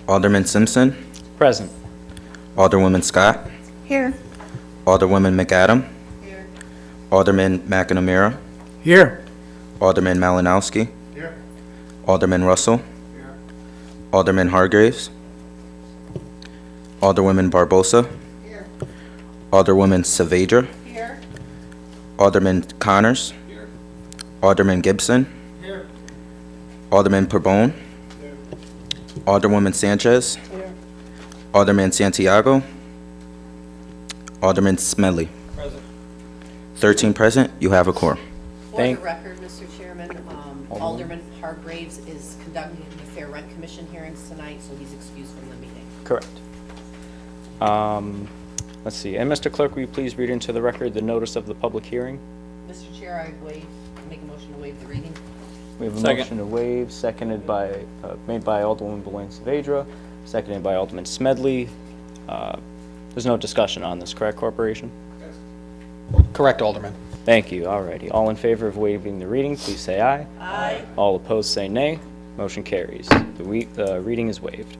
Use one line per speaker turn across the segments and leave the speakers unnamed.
Alderman Simpson,
Present.
Alderwoman Scott,
Here.
Alderwoman McAdam,
Here.
Alderman McNamara,
Here.
Alderman Malinowski,
Here.
Alderman Russell,
Here.
Alderman Hargraves, Alderwoman Barbosa,
Here.
Alderwoman Saavedra,
Here.
Alderman Connors,
Here.
Alderman Gibson,
Here.
Alderman Pabon, Alderwoman Sanchez,
Here.
Alderman Santiago, Alderman Smedley.
Present.
13 present, you have a quorum.
For the
Thank-
record, Mr. Chairman, Alderman Hargraves is conducting the Fair Rent Commission hearings tonight, so he's excused from the meeting.
Correct. Let's see. And Mr. Clerk, will you please read into the record the notice of the public hearing?
Mr. Chair, I make a motion to waive the reading.
We have a
Second.
motion to waive, made by Alderwoman Belen Saavedra, seconded by Alderman Smedley. There's no discussion on this, correct, Corporation?
Correct, Alderman.
Thank you. Alrighty. All in favor of waiving the reading, please say aye.
Aye.
All opposed, say nay. Motion carries. The reading is waived.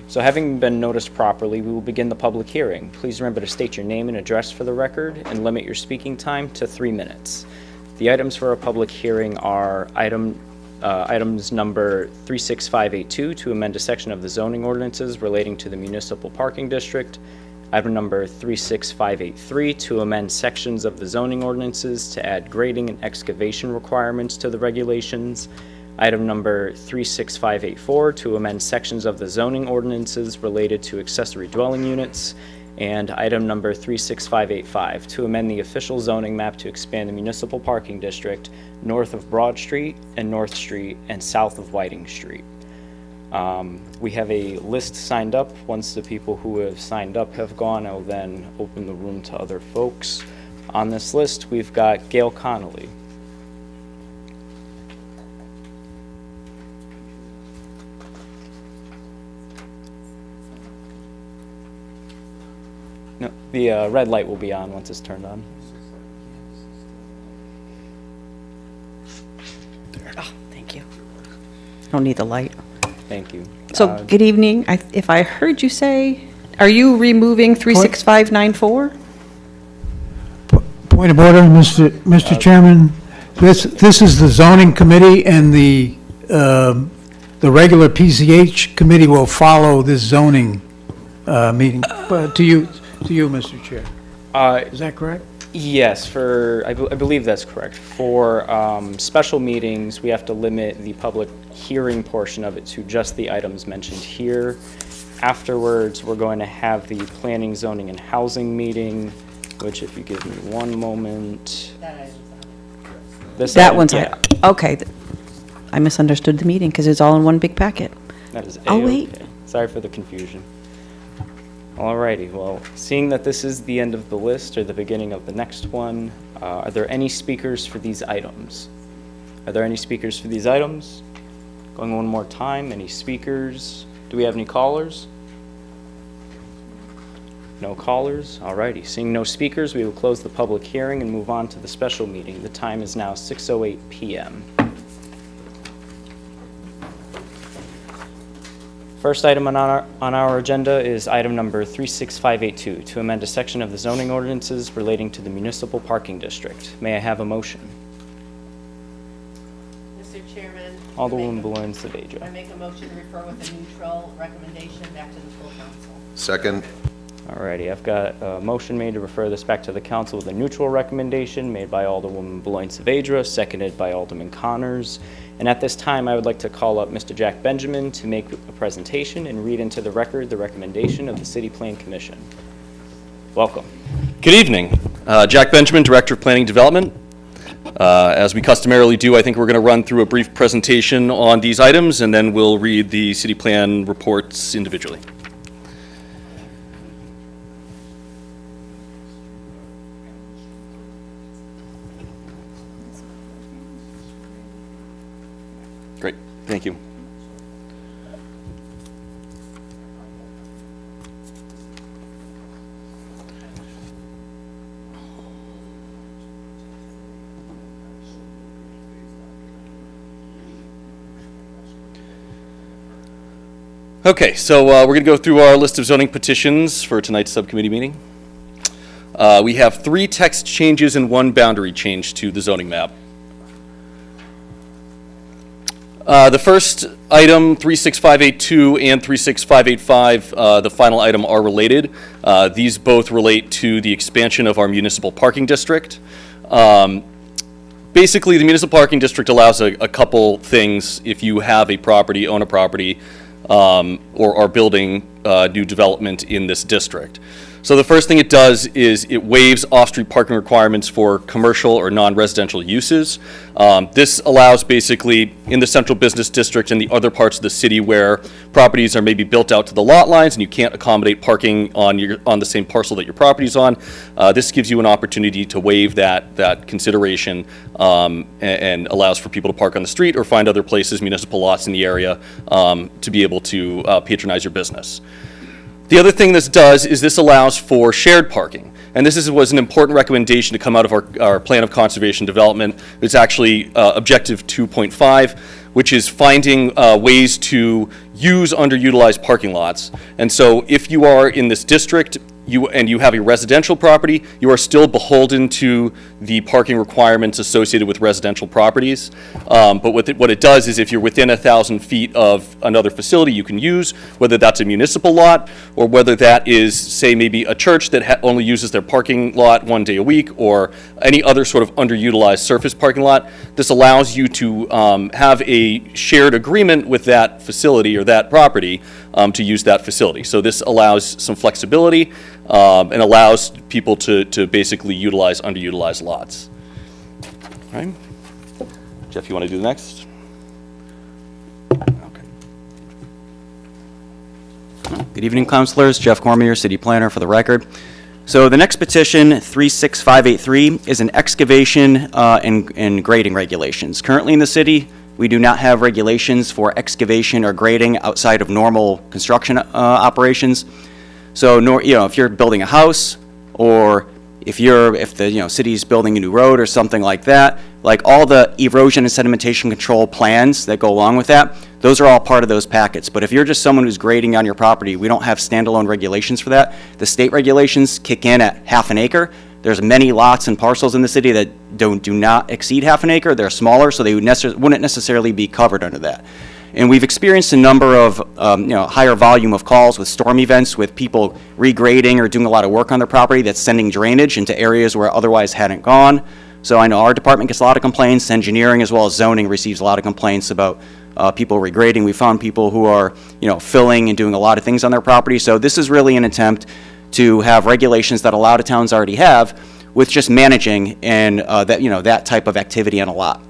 So having been noticed properly, we will begin the public hearing. Please remember to state your name and address for the record and limit your speaking time to 3 minutes. The items for a public hearing are items number 36582 to amend a section of the zoning ordinances relating to the municipal parking district. Item number 36583 to amend sections of the zoning ordinances to add grading and excavation requirements to the regulations. Item number 36584 to amend sections of the zoning ordinances related to accessory dwelling units. And item number 36585 to amend the official zoning map to expand the municipal parking district north of Broad Street and North Street and south of Whiting Street. We have a list signed up. Once the people who have signed up have gone, I'll then open the room to other folks. On this list, we've got Gail Connolly. No, the red light will be on once it's turned on.
Oh, thank you. Don't need the light.
Thank you.
So, good evening. If I heard you say, are you removing 36594?
Point of order, Mr. Chairman. This is the zoning committee, and the regular PCH committee will follow this zoning meeting. To you, Mr. Chair. Is that correct?
Yes, I believe that's correct. For special meetings, we have to limit the public hearing portion of it to just the items mentioned here. Afterwards, we're going to have the planning, zoning, and housing meeting, which if you give me one moment.
That item's on.
That one's, okay. I misunderstood the meeting because it's all in one big packet.
That is
Oh,
A-okay.
wait.
Sorry for the confusion. Alrighty, well, seeing that this is the end of the list or the beginning of the next one, are there any speakers for these items? Are there any speakers for these items? Going one more time, any speakers? Do we have any callers? No callers? Alrighty, seeing no speakers, we will close the public hearing and move on to the special meeting. The time is now 6:08 p.m. First item on our agenda is item number 36582 to amend a section of the zoning ordinances relating to the municipal parking district. May I have a motion?
Mr. Chairman.
Alderwoman
I
Belen Saavedra.
make a motion to refer with a neutral recommendation back to the full council.
Second.
Alrighty, I've got a motion made to refer this back to the council with a neutral recommendation made by Alderwoman Belen Saavedra, seconded by Alderman Connors. And at this time, I would like to call up Mr. Jack Benjamin to make a presentation and read into the record the recommendation of the City Plan Commission. Welcome.
Good evening. Jack Benjamin, Director of Planning Development. As we customarily do, I think we're going to run through a brief presentation on these items, and then we'll read the city plan reports individually. Great, thank you. Okay, so we're going to go through our list of zoning petitions for tonight's subcommittee meeting. We have 3 text changes and 1 boundary change to the zoning map. The first item, 36582 and 36585, the final item are related. These both relate to the expansion of our municipal parking district. Basically, the municipal parking district allows a couple things if you have a property, own a property, or are building new development in this district. So the first thing it does is it waives off-street parking requirements for commercial or non-residential uses. This allows basically in the central business district and the other parts of the city where properties are maybe built out to the lot lines and you can't accommodate parking on the same parcel that your property's on. This gives you an opportunity to waive that consideration and allows for people to park on the street or find other places, municipal lots in the area, to be able to patronize your business. The other thing this does is this allows for shared parking. And this was an important recommendation to come out of our Plan of Conservation Development. It's actually Objective 2.5, which is finding ways to use underutilized parking lots. And so if you are in this district, you have a residential property, you are still beholden to the parking requirements associated with residential properties. But what it does is if you're within 1,000 feet of another facility you can use, whether that's a municipal lot or whether that is, say, maybe a church that only uses their parking lot 1 day a week or any other sort of underutilized surface parking lot, this allows you to have a shared agreement with that facility or that property to use that facility. So this allows some flexibility and allows people to basically utilize underutilized lots. All right. Jeff, you want to do the next? Okay.
Good evening, councilors. Jeff Cormier, city planner, for the record. So the next petition, 36583, is an excavation and grading regulations. Currently in the city, we do not have regulations for excavation or grading outside of normal construction operations. So, if you're building a house, or if the city's building a new road or something like that, like all the erosion and sedimentation control plans that go along with that, those are all part of those packets. But if you're just someone who's grading on your property, we don't have standalone regulations for that. The state regulations kick in at half an acre. There's many lots and parcels in the city that do not exceed half an acre. They're smaller, so they wouldn't necessarily be covered under that. And we've experienced a number of, higher volume of calls with storm events, with people regrading or doing a lot of work on their property that's sending drainage into areas where otherwise hadn't gone. So I know our department gets a lot of complaints. Engineering as well as zoning receives a lot of complaints about people regrading. We found people who are, filling and doing a lot of things on their property. So this is really an attempt to have regulations that a lot of towns already have with just managing and that type of activity on a lot.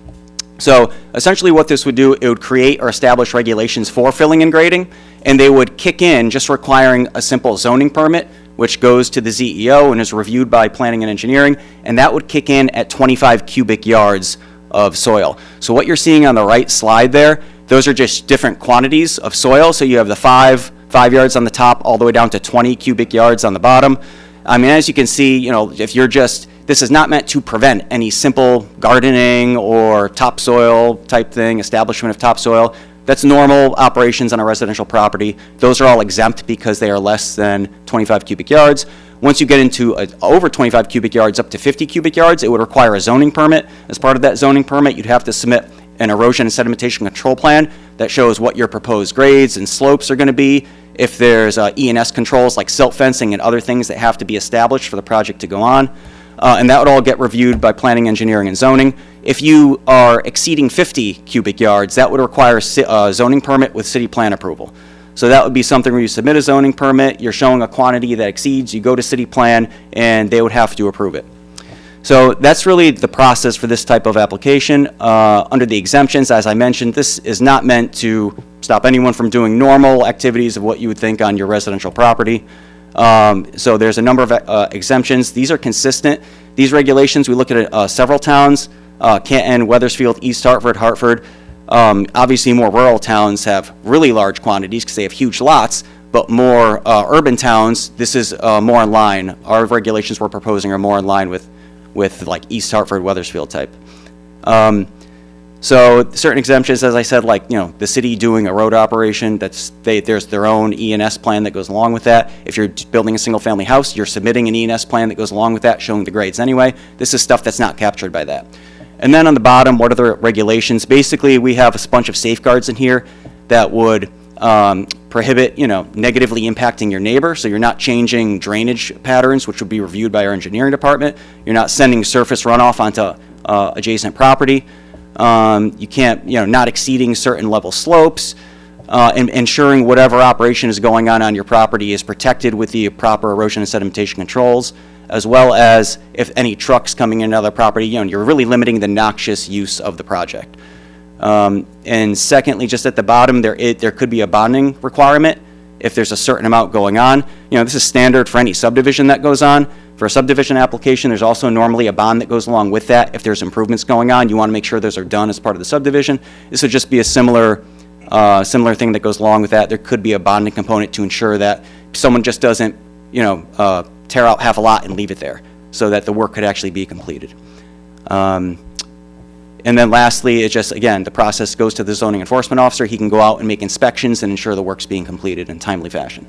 So essentially what this would do, it would create or establish regulations for filling and grading, and they would kick in just requiring a simple zoning permit, which goes to the ZEO and is reviewed by planning and engineering, and that would kick in at 25 cubic yards of soil. So what you're seeing on the right slide there, those are just different quantities of soil. So you have the 5 yards on the top all the way down to 20 cubic yards on the bottom. I mean, as you can see, if you're this is not meant to prevent any simple gardening or topsoil type thing, establishment of topsoil. That's normal operations on a residential property. Those are all exempt because they are less than 25 cubic yards. Once you get into over 25 cubic yards up to 50 cubic yards, it would require a zoning permit. As part of that zoning permit, you'd have to submit an erosion and sedimentation control plan that shows what your proposed grades and slopes are going to be. If there's E&S controls like silt fencing and other things that have to be established for the project to go on. And that would all get reviewed by planning, engineering, and zoning. If you are exceeding 50 cubic yards, that would require a zoning permit with city plan approval. So that would be something where you submit a zoning permit, you're showing a quantity that exceeds, you go to city plan, and they would have to approve it. So that's really the process for this type of application. Under the exemptions, as I mentioned, this is not meant to stop anyone from doing normal activities of what you would think on your residential property. So there's a number of exemptions. These are consistent. These regulations, we look at several towns, Canton, Weathersfield, East Hartford, Hartford. Obviously, more rural towns have really large quantities because they have huge lots, but more urban towns, this is more in line. Our regulations we're proposing are more in line with like East Hartford, Weathersfield type. So certain exemptions, as I said, like, the city doing a road operation, there's their own E&S plan that goes along with that. If you're building a single-family house, you're submitting an E&S plan that goes along with that, showing the grades anyway. This is stuff that's not captured by that. And then on the bottom, what are the regulations? Basically, we have a bunch of safeguards in here that would prohibit, negatively impacting your neighbor. So you're not changing drainage patterns, which would be reviewed by our engineering department. You're not sending surface runoff onto adjacent property. You can't, not exceeding certain level slopes, and ensuring whatever operation is going on your property is protected with the proper erosion and sedimentation controls, as well as if any trucks coming into other property, you're really limiting the noxious use of the project. And secondly, just at the bottom, there could be a bonding requirement if there's a certain amount going on. This is standard for any subdivision that goes on. For a subdivision application, there's also normally a bond that goes along with that. If there's improvements going on, you want to make sure those are done as part of the subdivision. This would just be a similar thing that goes along with that. There could be a bonding component to ensure that someone just doesn't, tear out half a lot and leave it there, so that the work could actually be completed. And then lastly, it just, again, the process goes to the zoning enforcement officer. He can go out and make inspections and ensure the work's being completed in timely fashion.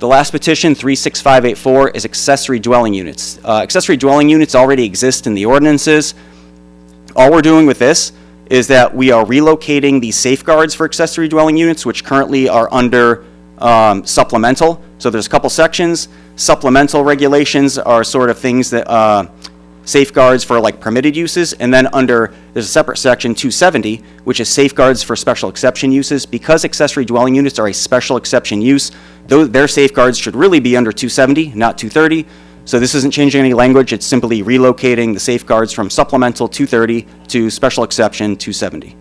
The last petition, 36584, is accessory dwelling units. Accessory dwelling units already exist in the ordinances. All we're doing with this is that we are relocating the safeguards for accessory dwelling units, which currently are under supplemental. So there's a couple sections. Supplemental regulations are sort of things that safeguards for like permitted uses, and then there's a separate section, 270, which is safeguards for special exception uses. Because accessory dwelling units are a special exception use, their safeguards should really be under 270, not 230. So this isn't changing any language, it's simply relocating the safeguards from supplemental 230 to special exception 270.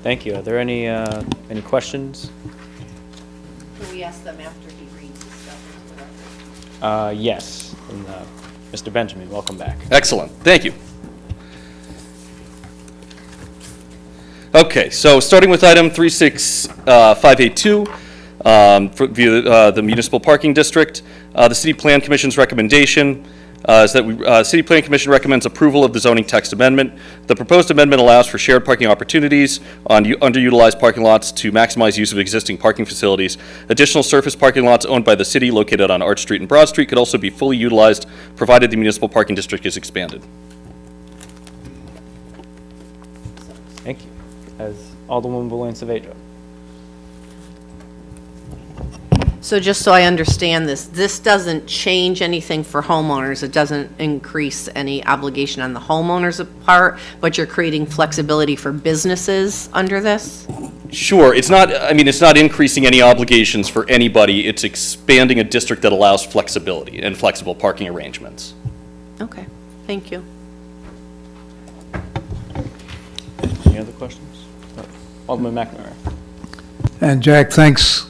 Thank you. Are there any questions?
Can we ask them after he reads his stuff into the record?
Yes. And, Mr. Benjamin, welcome back.
Excellent, thank you. Okay, so starting with item 36582, via the Municipal Parking District, the City Plan Commission's recommendation is that City Plan Commission recommends approval of the zoning text amendment. The proposed amendment allows for shared parking opportunities on underutilized parking lots to maximize use of existing parking facilities. Additional surface parking lots owned by the city located on Arch Street and Broad Street could also be fully utilized, provided the Municipal Parking District is expanded.
Thank you. As Alderwoman Valence-Avejo.
So just so I understand this doesn't change anything for homeowners. It doesn't increase any obligation on the homeowner's part, but you're creating flexibility for businesses under this?
Sure, it's not increasing any obligations for anybody. It's expanding a district that allows flexibility and flexible parking arrangements.
Okay, thank you.
Any other questions? Alderman McNamara.
And Jack, thanks.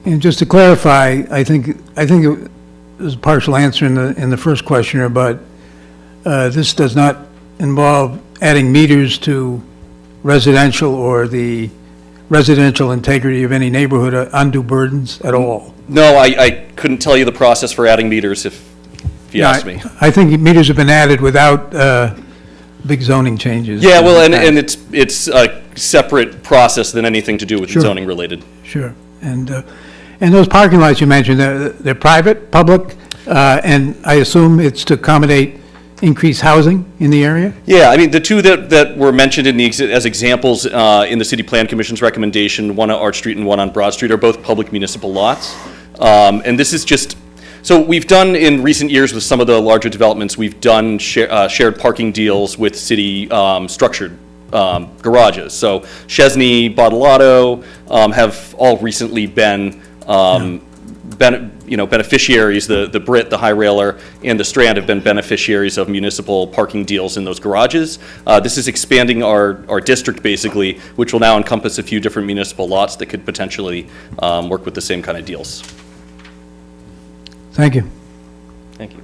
And just to clarify, I think it was a partial answer in the first questioner, but this does not involve adding meters to residential or the residential integrity of any neighborhood, undue burdens at all.
No, I couldn't tell you the process for adding meters if you asked me.
I think meters have been added without big zoning changes.
Yeah, well, and it's a separate process than anything to do with
Sure.
zoning related.
Sure. And those parking lots you mentioned, they're private, public, and I assume it's to accommodate increased housing in the area?
Yeah, I mean, the two that were mentioned as examples in the City Plan Commission's recommendation, one on Arch Street and one on Broad Street, are both public municipal lots. And this is just, so we've done in recent years with some of the larger developments, we've done shared parking deals with city structured garages. So Chesney, Bottolato have all recently been beneficiaries. The Brit, the High Railer, and the Strand have been beneficiaries of municipal parking deals in those garages. This is expanding our district, basically, which will now encompass a few different municipal lots that could potentially work with the same kind of deals.
Thank you.
Thank you.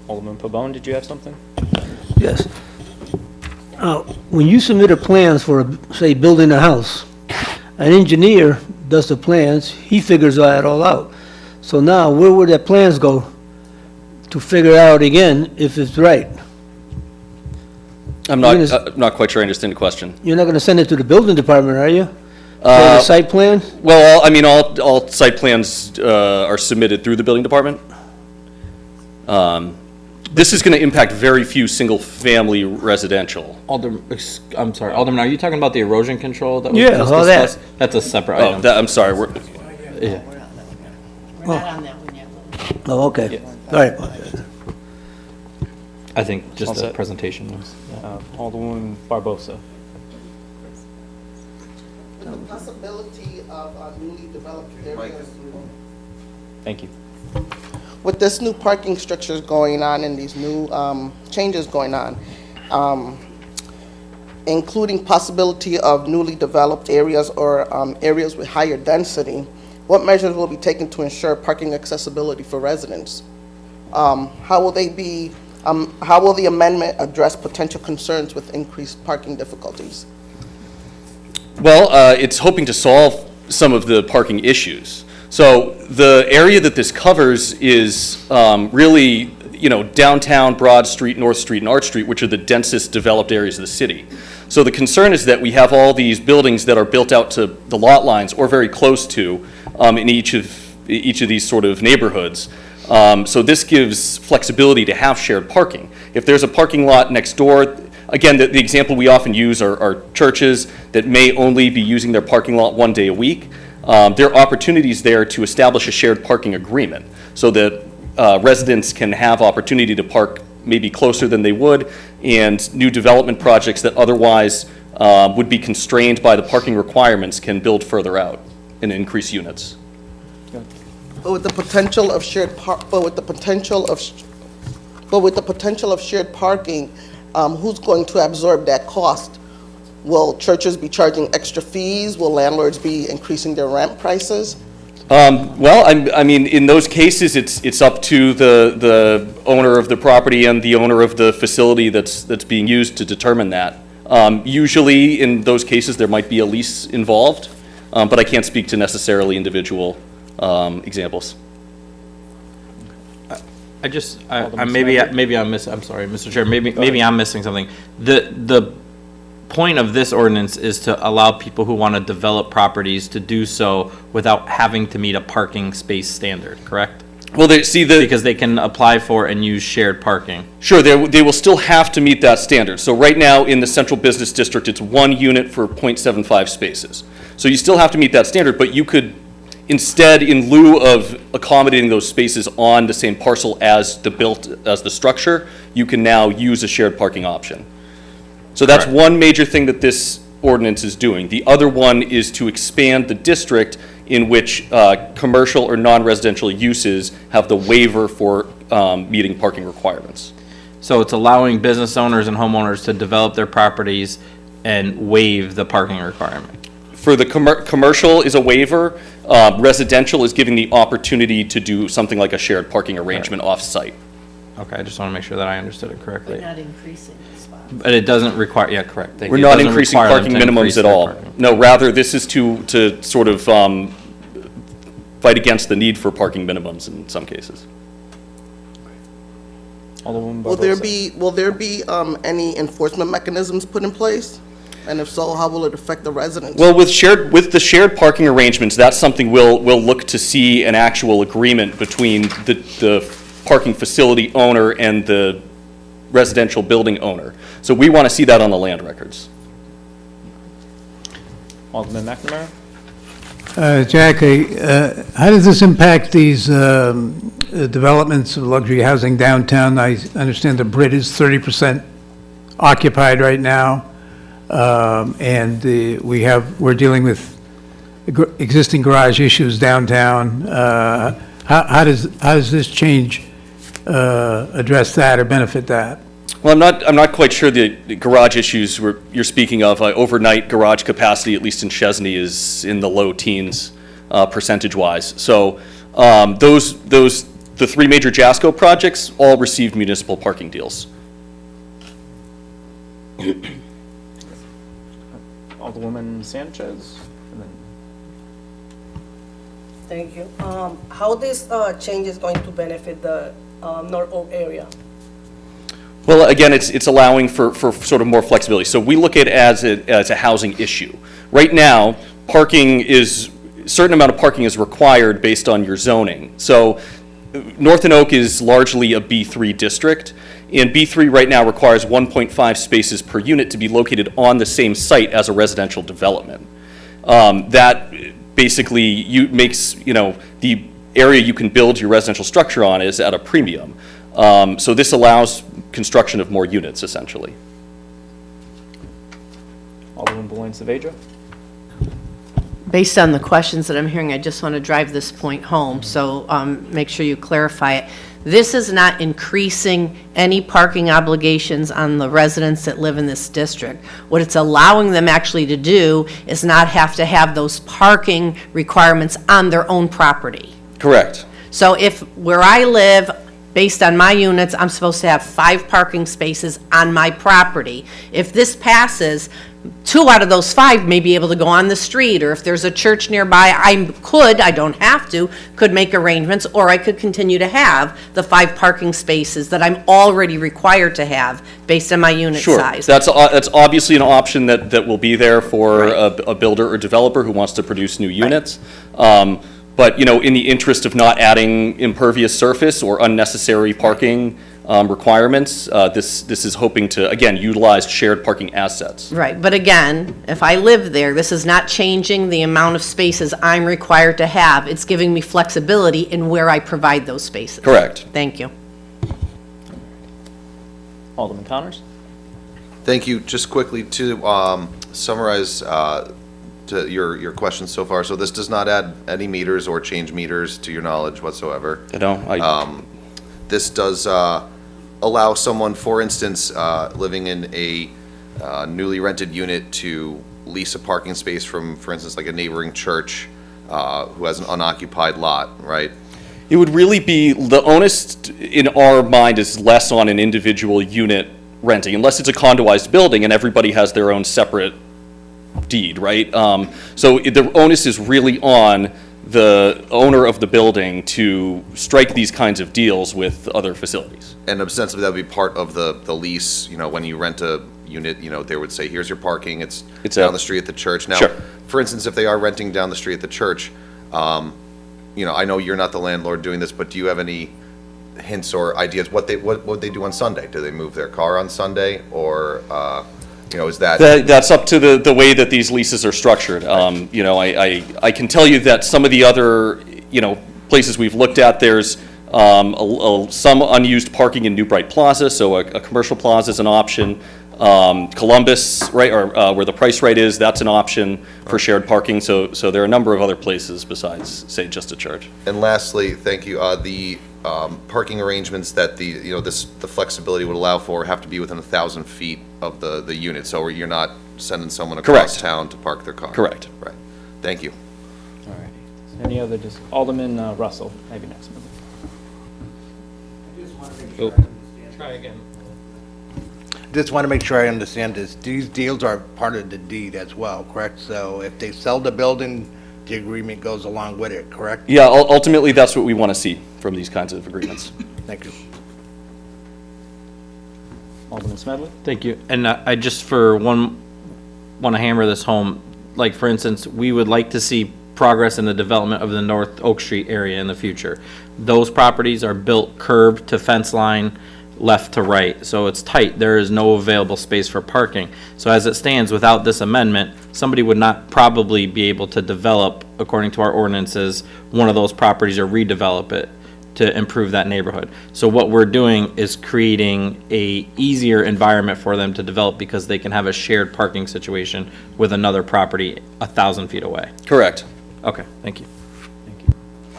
Alderman Pabon, did you have something?
Yes. When you submitted plans for, say, building a house, an engineer does the plans, he figures that all out. So now, where would the plans go to figure out again if it's right?
I'm
You're
not quite sure I understand the question.
You're not gonna send it to the building department, are you? For the site plan?
Well, all site plans are submitted through the building department. This is going to impact very few single-family residential.
I'm sorry, Alderman, are you talking about the erosion control that was
Yeah,
just
all that.
discussed? That's a separate
Oh,
item.
I'm sorry,
Yeah.
We're not on that one yet.
Oh, okay. All right.
I think
All
just the
set.
presentation was, yeah.
Alderwoman Barbosa.
The possibility of newly developed areas.
Thank you.
With this new parking structures going on and these new changes going on, including possibility of newly developed areas or areas with higher density, what measures will be taken to ensure parking accessibility for residents? How will the amendment address potential concerns with increased parking difficulties?
Well, it's hoping to solve some of the parking issues. So the area that this covers is really, downtown, Broad Street, North Street, and Arch Street, which are the densest developed areas of the city. So the concern is that we have all these buildings that are built out to the lot lines or very close to in each of these sort of neighborhoods. So this gives flexibility to have shared parking. If there's a parking lot next door, again, the example we often use are churches that may only be using their parking lot one day a week. There are opportunities there to establish a shared parking agreement so that residents can have opportunity to park maybe closer than they would, and new development projects that otherwise would be constrained by the parking requirements can build further out and increase units.
But with the potential of shared parking, who's going to absorb that cost? Will churches be charging extra fees? Will landlords be increasing their rent prices?
Well, I mean, in those cases, it's up to the owner of the property and the owner of the facility that's being used to determine that. Usually, in those cases, there might be a lease involved, but I can't speak to necessarily individual examples.
Maybe I'm missing, I'm sorry, Mr. Chair, maybe I'm missing something. The point of this ordinance is to allow people who want to develop properties to do so without having to meet a parking space standard, correct?
Well,
Because they can apply for and use shared parking.
Sure, they will still have to meet that standard. So right now, in the central business district, it's 1 unit for 0.75 spaces. So you still have to meet that standard, but you could instead, in lieu of accommodating those spaces on the same parcel as the structure, you can now use a shared parking option. So that's
Correct.
one major thing that this ordinance is doing. The other one is to expand the district in which commercial or non-residential uses have the waiver for meeting parking requirements.
So it's allowing business owners and homeowners to develop their properties and waive the parking requirement.
For the commercial is a waiver, residential is giving the opportunity to do something like a shared parking arrangement off-site.
Okay, I just want to make sure that I understood it correctly.
We're not increasing the spots.
But it doesn't require, yeah, correct. Thank
We're
you. It
not
doesn't
increasing
require them
parking
to
minimums
increase
at
their
all.
parking.
No, rather, this is to sort of fight against the need for parking minimums in some cases.
Alderwoman
Will
Barbosa.
there be any enforcement mechanisms put in place? And if so, how will it affect the residents?
Well, with the shared parking arrangements, that's something we'll look to see an actual agreement between the parking facility owner and the residential building owner. So we want to see that on the land records.
Alderman McNamara.
Jack, how does this impact these developments of luxury housing downtown? I understand the Brit is 30% occupied right now, and we're dealing with existing garage issues downtown. How does this change address that or benefit that?
Well, I'm not quite sure the garage issues you're speaking of. Overnight garage capacity, at least in Chesney, is in the low teens percentage-wise. So the 3 major JASCO projects all received municipal parking deals.
Alderwoman Sanchez. And then
Thank you. How this change is going to benefit the North Oak area?
Well, again, it's allowing for sort of more flexibility. So we look at it as a housing issue. Right now, certain amount of parking is required based on your zoning. So North and Oak is largely a B3 district, and B3 right now requires 1.5 spaces per unit to be located on the same site as a residential development. That basically makes, the area you can build your residential structure on is at a premium. So this allows construction of more units, essentially.
Alderman Beloin-Saavedra?
Based on the questions that I'm hearing, I just want to drive this point home, so make sure you clarify it. This is not increasing any parking obligations on the residents that live in this district. What it's allowing them actually to do is not have to have those parking requirements on their own property.
Correct.
So if where I live, based on my units, I'm supposed to have 5 parking spaces on my property. If this passes, 2 out of those 5 may be able to go on the street, or if there's a church nearby, I don't have to, could make arrangements, or I could continue to have the 5 parking spaces that I'm already required to have based on my unit size.
Sure, that's obviously an option that will be there for a builder or developer who wants to produce new units. But, in the interest of not adding impervious surface or unnecessary parking requirements, this is hoping to, again, utilize shared parking assets.
Right, but again, if I live there, this is not changing the amount of spaces I'm required to have. It's giving me flexibility in where I provide those spaces.
Correct.
Thank you.
Alderman Connors?
Thank you. Just quickly to summarize to your questions so far. So this does not add any meters or change meters to your knowledge whatsoever. This does allow someone, for instance, living in a newly rented unit to lease a parking space from, for instance, like a neighboring church who has an unoccupied lot, right?
It would really be, the onus in our mind is less on an individual unit renting, unless it's a condoized building and everybody has their own separate deed, right? So the onus is really on the owner of the building to strike these kinds of deals with other facilities.
And ostensibly that would be part of the lease, when you rent a unit, they would say, here's your parking, it's down the street at the church. Now,
Sure.
For instance, if they are renting down the street at the church, I know you're not the landlord doing this, but do you have any hints or ideas what would they do on Sunday? Do they move their car on Sunday, or is that?
That's up to the way that these leases are structured. I can tell you that some of the other, places we've looked at, there's some unused parking in New Bright Plaza, so a commercial plaza is an option. Columbus, right, or where the price right is, that's an option for shared parking. So there are a number of other places besides, say, just a church.
And lastly, thank you, the parking arrangements that the flexibility would allow for have to be within 1,000 feet of the unit, so you're not sending someone across town to park their car.
Correct.
Right. Thank you.
All right. Any other, Alderman Russell, maybe next.
Try again.
Just want to make sure I understand this. These deals are part of the deed as well, correct? So if they sell the building, the agreement goes along with it, correct?
Yeah, ultimately, that's what we want to see from these kinds of agreements.
Thank you.
Alderman Smedley?
Thank you. And I just want to hammer this home. Like, for instance, we would like to see progress in the development of the North Oak Street area in the future. Those properties are built curb to fence line, left to right, so it's tight. There is no available space for parking. So as it stands, without this amendment, somebody would not probably be able to develop, according to our ordinances, one of those properties or redevelop it to improve that neighborhood. So what we're doing is creating a easier environment for them to develop because they can have a shared parking situation with another property 1,000 feet away.
Correct.
Okay, thank you.
Thank you.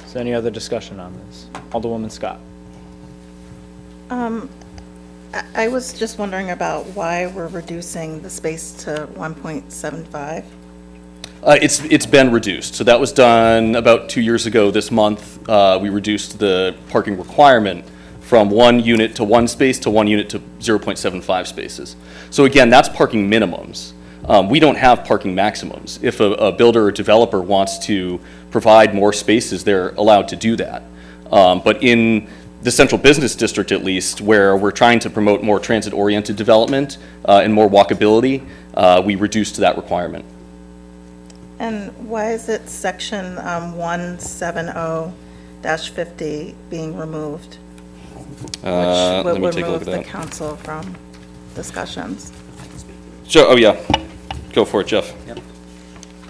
Is there any other discussion on this? Alderwoman Scott?
I was just wondering about why we're reducing the space to 1.75.
It's been reduced. So that was done about 2 years ago this month. We reduced the parking requirement from 1 unit to 1 space to 1 unit to 0.75 spaces. So again, that's parking minimums. We don't have parking maximums. If a builder or developer wants to provide more spaces, they're allowed to do that. But in the central business district, at least, where we're trying to promote more transit-oriented development and more walkability, we reduced that requirement.
And why is it section 170-50 being removed?
Let
Which
me
would
take a look
remove
at
the
that.
council from discussions.
Oh, yeah. Go for it, Jeff.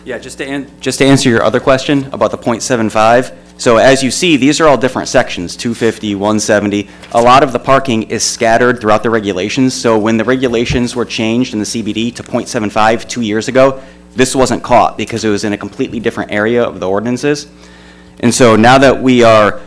Yeah, just to answer your other question about the .75, so as you see, these are all different sections, 250, 170. A lot of the parking is scattered throughout the regulations, so when the regulations were changed in the CBD to .75 2 years ago, this wasn't caught because it was in a completely different area of the ordinances. And so now that we are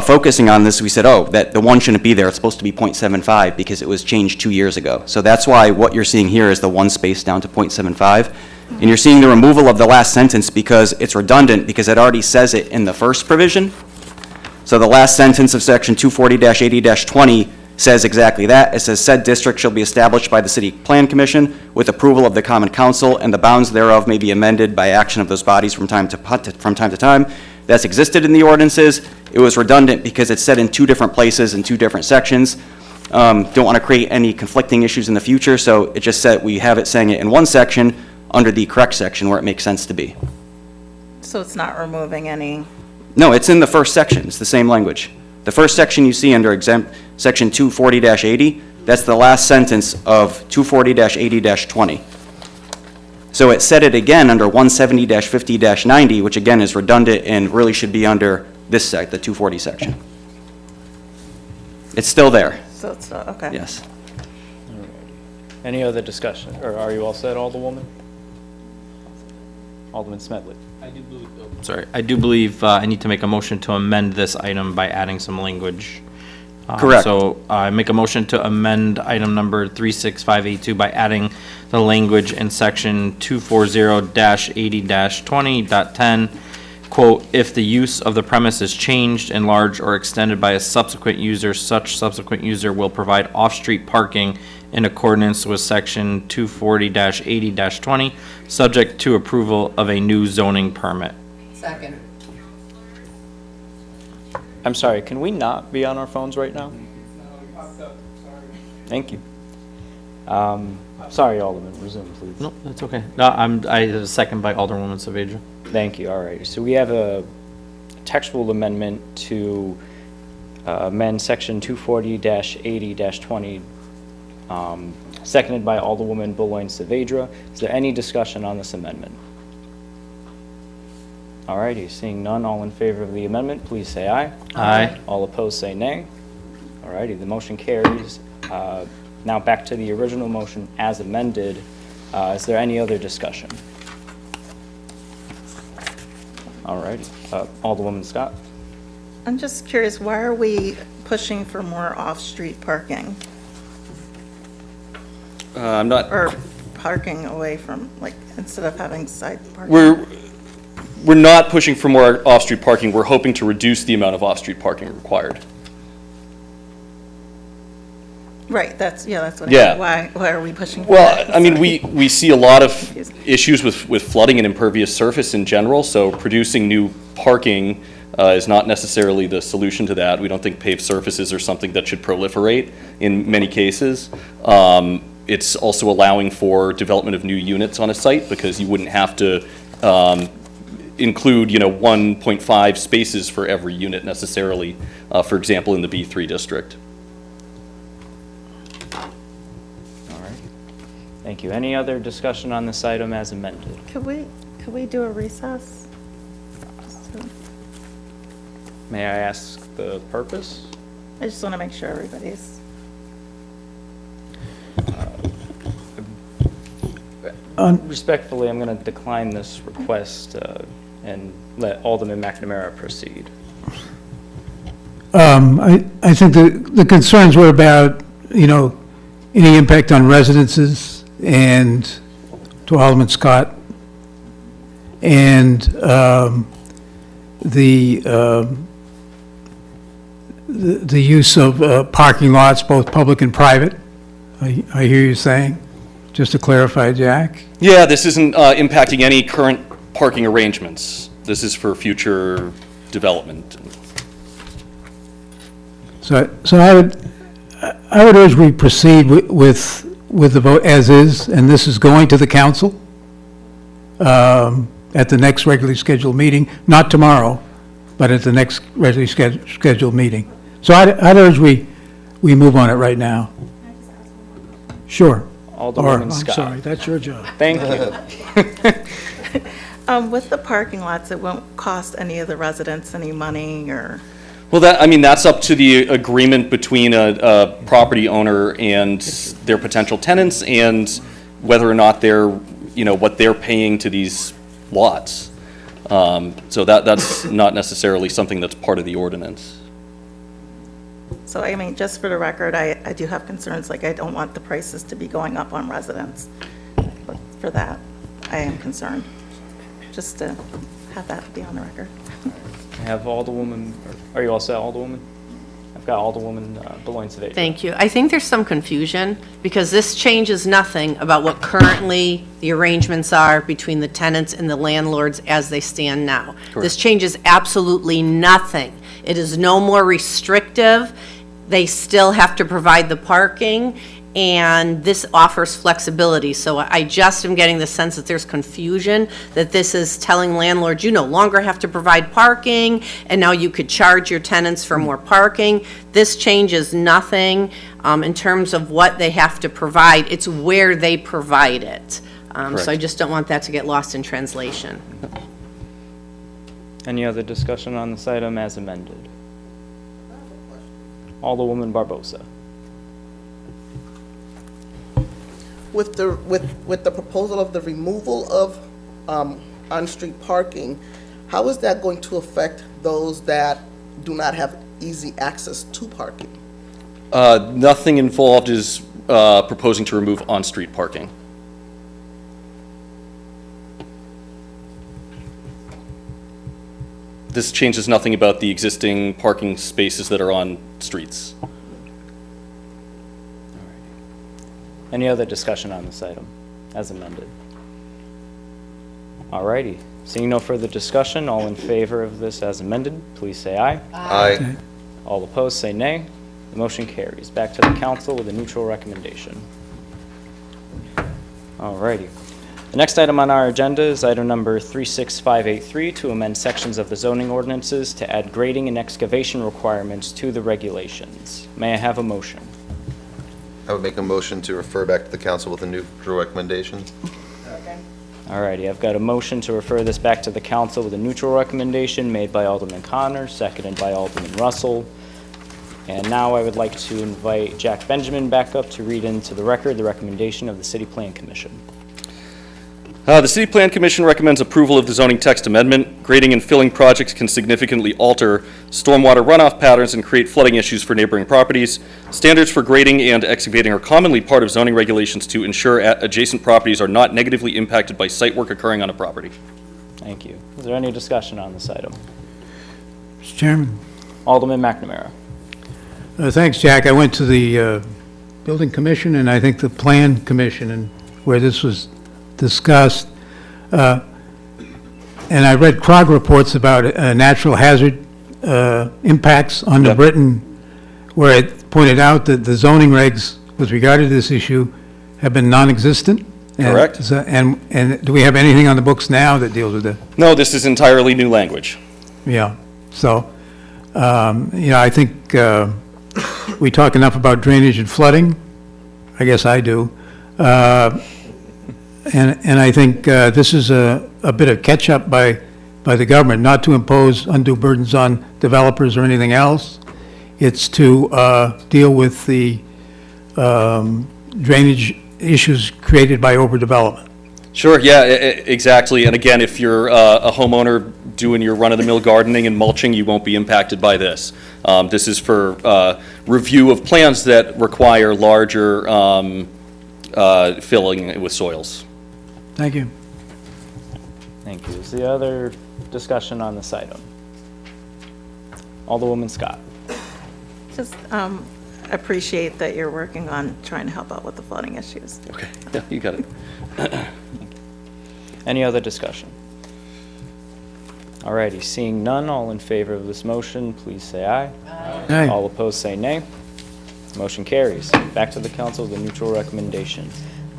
focusing on this, we said, oh, that the one shouldn't be there, it's supposed to be .75 because it was changed 2 years ago. So that's why what you're seeing here is the one space down to .75. And you're seeing the removal of the last sentence because it's redundant because it already says it in the first provision. So the last sentence of section 240-80-20 says exactly that. It says, said district shall be established by the City Plan Commission with approval of the Common Council, and the bounds thereof may be amended by action of those bodies from time to time. That's existed in the ordinances. It was redundant because it's said in two different places in two different sections. Don't want to create any conflicting issues in the future, so it just said we have it saying it in one section under the correct section where it makes sense to be.
So it's not removing any,
No, it's in the first section. It's the same language. The first section you see under section 240-80, that's the last sentence of 240-80-20. So it said it again under 170-50-90, which again is redundant and really should be under this the 240 section. It's still there.
so it's, okay.
Yes.
Any other discussion, or are you all set, Alderwoman? Alderman Smedley?
Sorry, I do believe I need to make a motion to amend this item by adding some language.
Correct.
So I make a motion to amend item number 36582 by adding the language in section 240-80-20.10, quote, if the use of the premise is changed, enlarged, or extended by a subsequent user, such subsequent user will provide off-street parking in accordance with section 240-80-20, subject to approval of a new zoning permit.
Second.
I'm sorry, can we not be on our phones right now? Thank you. Sorry, Alderman, resume, please.
No, that's okay. No, I second by Alderwoman Saavedra.
Thank you, all right. So we have a textual amendment to amend section 240-80-20, seconded by Alderwoman Boulay Saavedra. Is there any discussion on this amendment? All righty, seeing none, all in favor of the amendment, please say aye.
Aye.
All opposed, say nay. All righty, the motion carries. Now back to the original motion as amended. Is there any other discussion? All righty, Alderwoman Scott?
I'm just curious, why are we pushing for more off-street parking?
I'm not.
Or parking away from, like, instead of having side parking?
We're not pushing for more off-street parking. We're hoping to reduce the amount of off-street parking required.
Right, that's what I
Yeah.
mean. Why are we pushing for that?
Well, I mean, we see a lot of issues with flooding and impervious surface in general, so producing new parking is not necessarily the solution to that. We don't think paved surfaces are something that should proliferate in many cases. It's also allowing for development of new units on a site because you wouldn't have to include, 1.5 spaces for every unit necessarily, for example, in the B3 district.
All right. Thank you. Any other discussion on this item as amended?
Could we do a recess?
May I ask the purpose?
I just want to make sure everybody's,
Respectfully, I'm going to decline this request and let Alderman McNamara proceed.
I think the concerns were about, any impact on residences and to Alderman Scott, and the use of parking lots, both public and private, I hear you saying. just to clarify, Jack?
Yeah, this isn't impacting any current parking arrangements. This is for future development.
So I would urge we proceed with the vote as is, and this is going to the council at the next regularly scheduled meeting, not tomorrow, but at the next regularly scheduled meeting. So I'd urge we move on it right now. Sure.
Alderwoman
I'm
Scott.
sorry, that's your job.
Thank you.
With the parking lots, it won't cost any of the residents any money or?
Well, that's up to the agreement between a property owner and their potential tenants and whether or not they're, what they're paying to these lots. So that's not necessarily something that's part of the ordinance.
So, I mean, just for the record, I do have concerns, like I don't want the prices to be going up on residents. But for that, I am concerned, just to have that be on the record.
I have Alderwoman, are you all set, Alderwoman? I've got Alderwoman Beloin-Sevejo.
Thank you. I think there's some confusion because this changes nothing about what currently the arrangements are between the tenants and the landlords as they stand now. This changes absolutely nothing. It is no more restrictive. They still have to provide the parking, and this offers flexibility. So I just am getting the sense that there's confusion, that this is telling landlords, you no longer have to provide parking, and now you could charge your tenants for more parking. This changes nothing in terms of what they have to provide. It's where they provide it. So I just don't want that to get lost in translation.
Any other discussion on this item as amended? Alderwoman Barbosa.
With the proposal of the removal of on-street parking, how is that going to affect those that do not have easy access to parking?
Nothing involved is proposing to remove on-street parking. This changes nothing about the existing parking spaces that are on streets.
Any other discussion on this item as amended? Alrighty, seeing no further discussion, all in favor of this as amended, please say aye.
Aye.
All opposed, say nay. The motion carries. Back to the council with a neutral recommendation. Alrighty. The next item on our agenda is item number 36583 to amend sections of the zoning ordinances to add grading and excavation requirements to the regulations. May I have a motion?
I would make a motion to refer back to the council with a neutral recommendation.
Alrighty, I've got a motion to refer this back to the council with a neutral recommendation made by Alderman Connor, seconded by Alderman Russell. And now I would like to invite Jack Benjamin back up to read into the record the recommendation of the City Plan Commission.
The City Plan Commission recommends approval of the zoning text amendment. Grading and filling projects can significantly alter stormwater runoff patterns and create flooding issues for neighboring properties. Standards for grading and excavating are commonly part of zoning regulations to ensure adjacent properties are not negatively impacted by site work occurring on a property.
Thank you. Is there any discussion on this item?
Mr. Chairman.
Alderman McNamara.
Thanks, Jack. I went to the Building Commission and I think the Plan Commission, and where this was discussed, and I read CROG reports about natural hazard impacts on New Britain, where it pointed out that the zoning regs with regard to this issue have been non-existent.
Correct.
And do we have anything on the books now that deals with it?
No, this is entirely new language.
Yeah. So, I think we talk enough about drainage and flooding. I guess I do. And I think this is a bit of catch-up by the government, not to impose undue burdens on developers or anything else. It's to deal with the drainage issues created by overdevelopment.
Sure, yeah, exactly. And again, if you're a homeowner doing your run-of-the-mill gardening and mulching, you won't be impacted by this. This is for review of plans that require larger filling with soils.
Thank you.
Thank you. Is there other discussion on this item? Alderwoman Scott.
Just, appreciate that you're working on trying to help out with the flooding issues.
Okay, yeah, you got it.
Any other discussion? Alrighty, seeing none, all in favor of this motion, please say aye.
Aye.
All opposed, say nay. Motion carries. Back to the council, the neutral recommendation.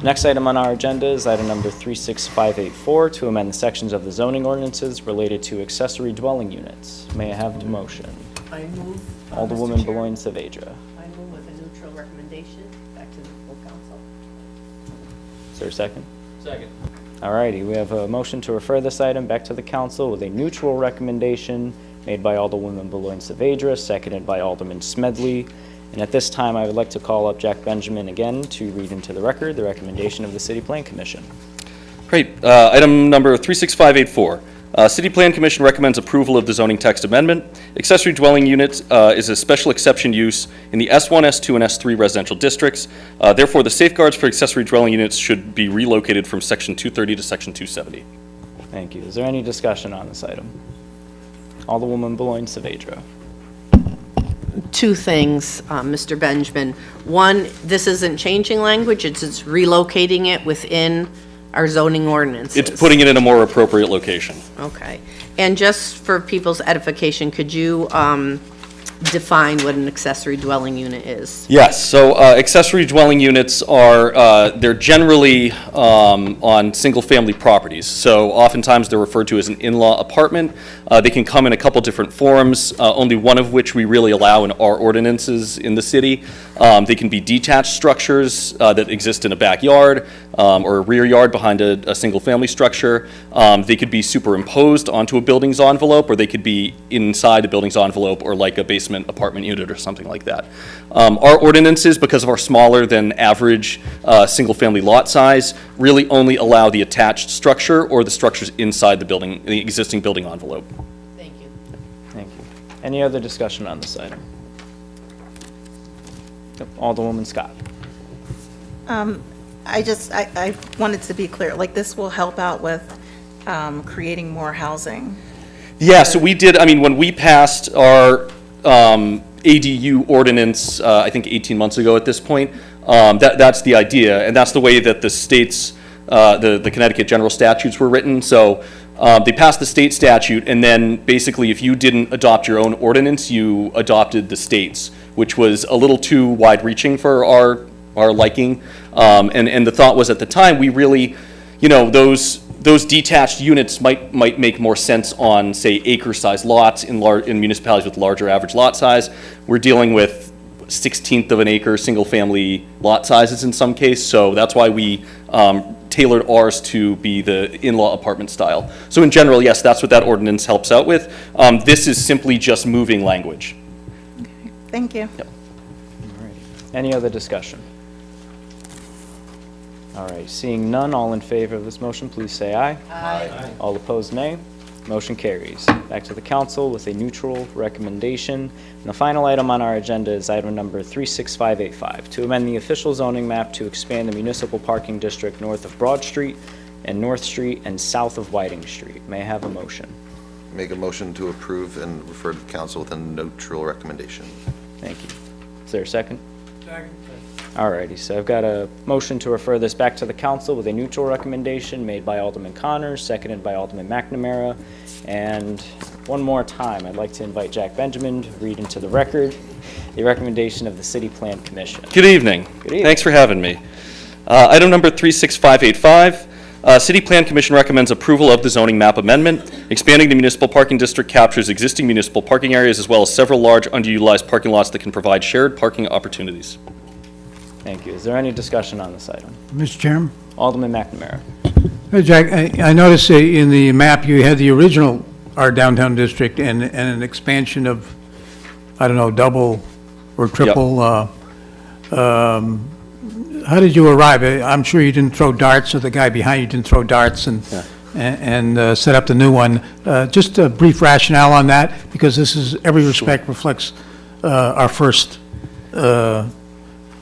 Next item on our agenda is item number 36584, to amend the sections of the zoning ordinances related to accessory dwelling units. May I have the motion?
I move.
Alderwoman Beloin Saavedra.
I move with a neutral recommendation back to the full council.
Is there a second? Second. Alrighty, we have a motion to refer this item back to the council with a neutral recommendation made by Alderwoman Beloin Saavedra, seconded by Alderman Smedley. And at this time, I would like to call up Jack Benjamin again to read into the record the recommendation of the City Plan Commission.
Great. Item number 36584. City Plan Commission recommends approval of the zoning text amendment. Accessory dwelling units is a special exception use in the S1, S2, and S3 residential districts. Therefore, the safeguards for accessory dwelling units should be relocated from Section 230 to Section 270.
Thank you. Is there any discussion on this item? Alderwoman Beloin Saavedra.
Two things, Mr. Benjamin. One, this isn't changing language, it's relocating it within our zoning ordinances.
It's putting it in a more appropriate location.
Okay. And just for people's edification, could you define what an accessory dwelling unit is?
Yes, so accessory dwelling units are, they're generally on single-family properties. So oftentimes they're referred to as an in-law apartment. They can come in a couple different forms, only one of which we really allow in our ordinances in the city. They can be detached structures that exist in a backyard or a rear yard behind a single-family structure. They could be superimposed onto a building's envelope, or they could be inside a building's envelope, or like a basement apartment unit or something like that. Our ordinances, because of our smaller than average single-family lot size, really only allow the attached structure or the structures inside the building, the existing building envelope.
Thank you.
Thank you. Any other discussion on this item? Yep, Alderwoman Scott.
I wanted to be clear, like, this will help out with creating more housing.
Yeah, so we did, I mean, when we passed our ADU ordinance, I think 18 months ago at this point, that's the idea, and that's the way that the states, the Connecticut general statutes were written. So they passed the state statute, and then basically if you didn't adopt your own ordinance, you adopted the state's, which was a little too wide-reaching for our liking. And the thought was, at the time, we really, you know, those detached units might make more sense on, say, acre-sized lots in municipalities with larger average lot size. We're dealing with 1/16 of an acre single-family lot sizes in some case, so that's why we tailored ours to be the in-law apartment style. So in general, yes, that's what that ordinance helps out with. This is simply just moving language.
Thank you.
Yep.
Any other discussion? All right, seeing none, all in favor of this motion, please say aye. Aye. All opposed, nay. Motion carries. Back to the council with a neutral recommendation. And the final item on our agenda is item number 36585, to amend the official zoning map to expand the municipal parking district north of Broad Street and North Street and south of Whiting Street. May I have a motion?
Make a motion to approve and refer to council with a neutral recommendation.
Thank you. Is there a second? Second. Alrighty, so I've got a motion to refer this back to the council with a neutral recommendation made by Alderman Connors, seconded by Alderman McNamara. And one more time, I'd like to invite Jack Benjamin to read into the record the recommendation of the City Plan Commission.
Good evening.
Good evening.
Thanks for having me. Item number 36585. City Plan Commission recommends approval of the zoning map amendment. Expanding the municipal parking district captures existing municipal parking areas as well as several large underutilized parking lots that can provide shared parking opportunities.
Thank you. Is there any discussion on this item?
Mr. Chairman?
Alderman McNamara.
Hey, Jack, I noticed in the map you had the original our downtown district and an expansion of, I don't know, double or triple. How did you arrive? I'm sure you didn't throw darts, or the guy behind you didn't throw darts and set up the new one. Just a brief rationale on that, because this is, every respect reflects our first,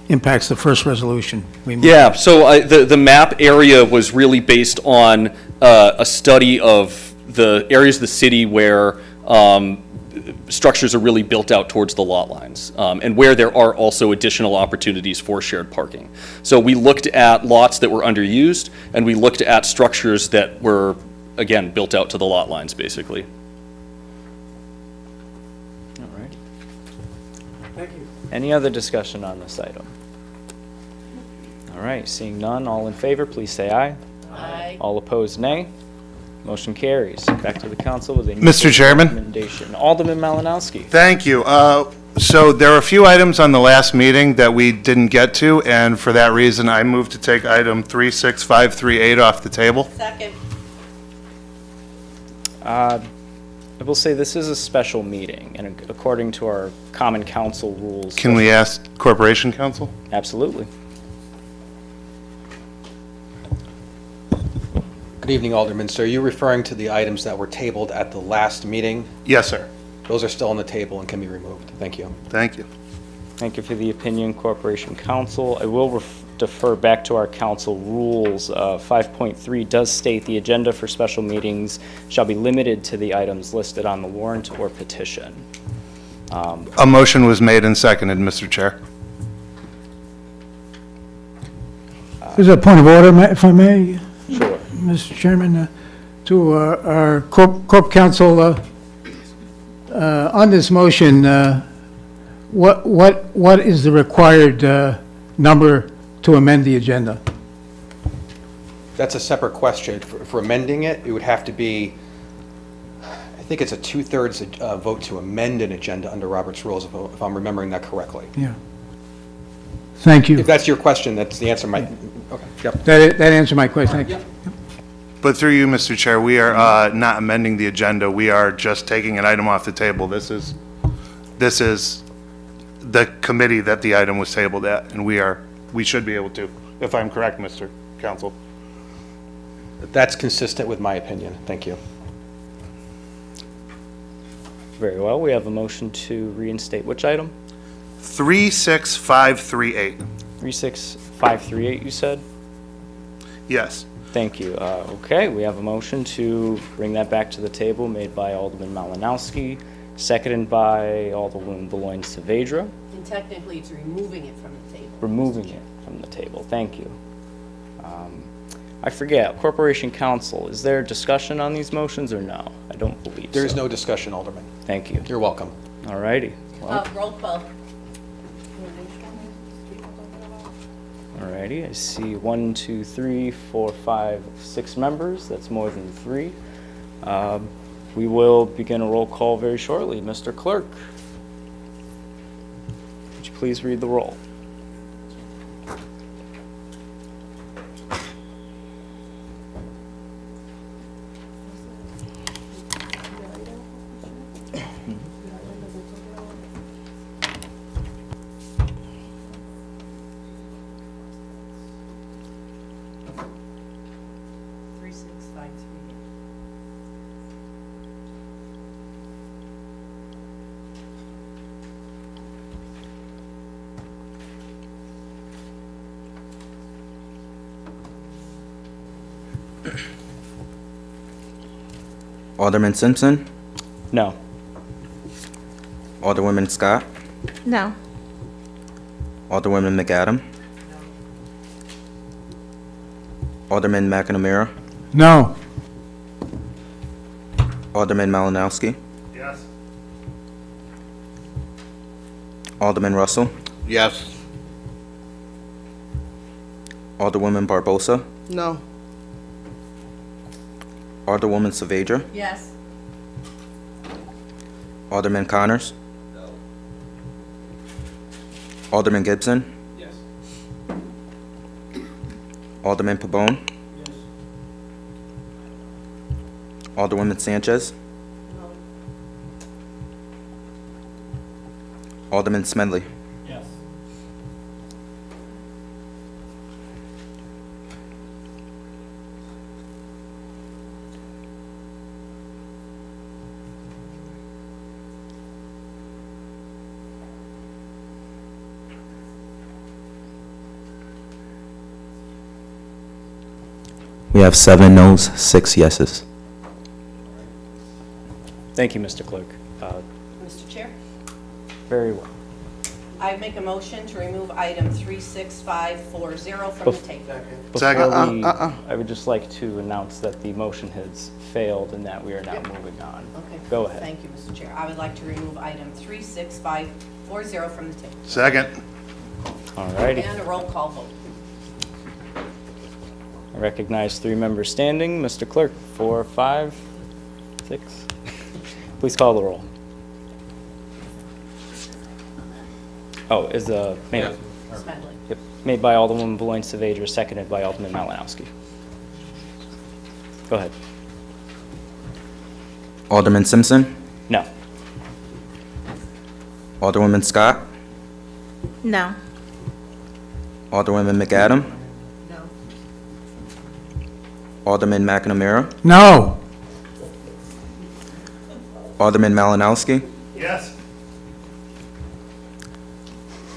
impacts the first resolution.
Yeah, so the map area was really based on a study of the areas of the city where structures are really built out towards the lot lines, and where there are also additional opportunities for shared parking. So we looked at lots that were underused, and we looked at structures that were, again, built out to the lot lines, basically.
All right. Thank you. Any other discussion on this item? All right, seeing none, all in favor, please say aye.
Aye.
All opposed, nay. Motion carries. Back to the council with a.
Mr. Chairman?
Recommendation. Alderman Malinowski.
Thank you. So there are a few items on the last meeting that we didn't get to, and for that reason, I move to take item 36538 off the table.
Second.
I will say this is a special meeting, and according to our common council rules.
Can we ask Corporation Counsel?
Absolutely.
Good evening, Alderman. So are you referring to the items that were tabled at the last meeting?
Yes, sir.
Those are still on the table and can be removed. Thank you.
Thank you.
Thank you for the opinion, Corporation Counsel. I will defer back to our council rules. 5.3 does state the agenda for special meetings shall be limited to the items listed on the warrant or petition.
A motion was made and seconded, Mr. Chair.
There's a point of order, if I may,
Sure.
Mr. Chairman, to our Corp Counsel, on this motion, what is the required number to amend the agenda?
That's a separate question. For amending it, it would have to be, I think it's a 2/3 vote to amend an agenda under Robert's Rules, if I'm remembering that correctly.
Yeah. Thank you.
If that's your question, that's the answer. Okay. Yep.
That answered my question. Thank you.
But through you, Mr. Chair, we are not amending the agenda. We are just taking an item off the table. This is the committee that the item was tabled at, and we should be able to, if I'm correct, Mr. Counsel.
That's consistent with my opinion. Thank you.
Very well. We have a motion to reinstate which item?
36538.
36538, you said?
Yes.
Thank you. Okay, we have a motion to bring that back to the table made by Alderman Malinowski, seconded by Alderwoman Beloin Saavedra.
And technically, it's removing it from the table.
Removing it from the table. Thank you. I forget, Corporation Counsel, is there discussion on these motions or no? I don't believe so.
There is no discussion, Alderman.
Thank you.
You're welcome.
All righty. Well,
Roll call.
all righty, I see 1, 2, 3, 4, 5, 6 members. That's more than 3. We will begin a roll call very shortly. Mr. Clerk, would you please read the roll?
Alderman Simpson,
No.
Alderwoman Scott,
No.
Alderwoman McAdam, Alderman McNamara,
No.
Alderman Malinowski,
Yes.
Alderman Russell,
Yes.
Alderwoman Barbosa,
No.
Alderwoman Saavedra,
Yes.
Alderman Connors, Alderman Gibson,
Yes.
Alderman Pabon, Alderwoman Sanchez, Alderman Smedley.
Yes.
We have 7 noes, 6 yeses.
Thank you, Mr. Clerk.
Mr. Chair?
Very well.
I make a motion to remove item 36540 from the table.
Before we, I would just like to announce that the motion has failed and that we are now moving on.
Okay.
Go ahead.
Thank you, Mr. Chair. I would like to remove item 36540 from the table.
Second.
All righty.
And a roll call vote.
I recognize 3 members standing. Mr. Clerk, 4, 5, 6. Please call the roll. Oh, is made,
Smedley.
yep, made by Alderwoman Beloin Saavedra, seconded by Alderman Malinowski. Go ahead.
Alderman Simpson,
No.
Alderwoman Scott,
No.
Alderwoman McAdam. No. Alderman McNamara,
No.
Alderman Malinowski,
Yes.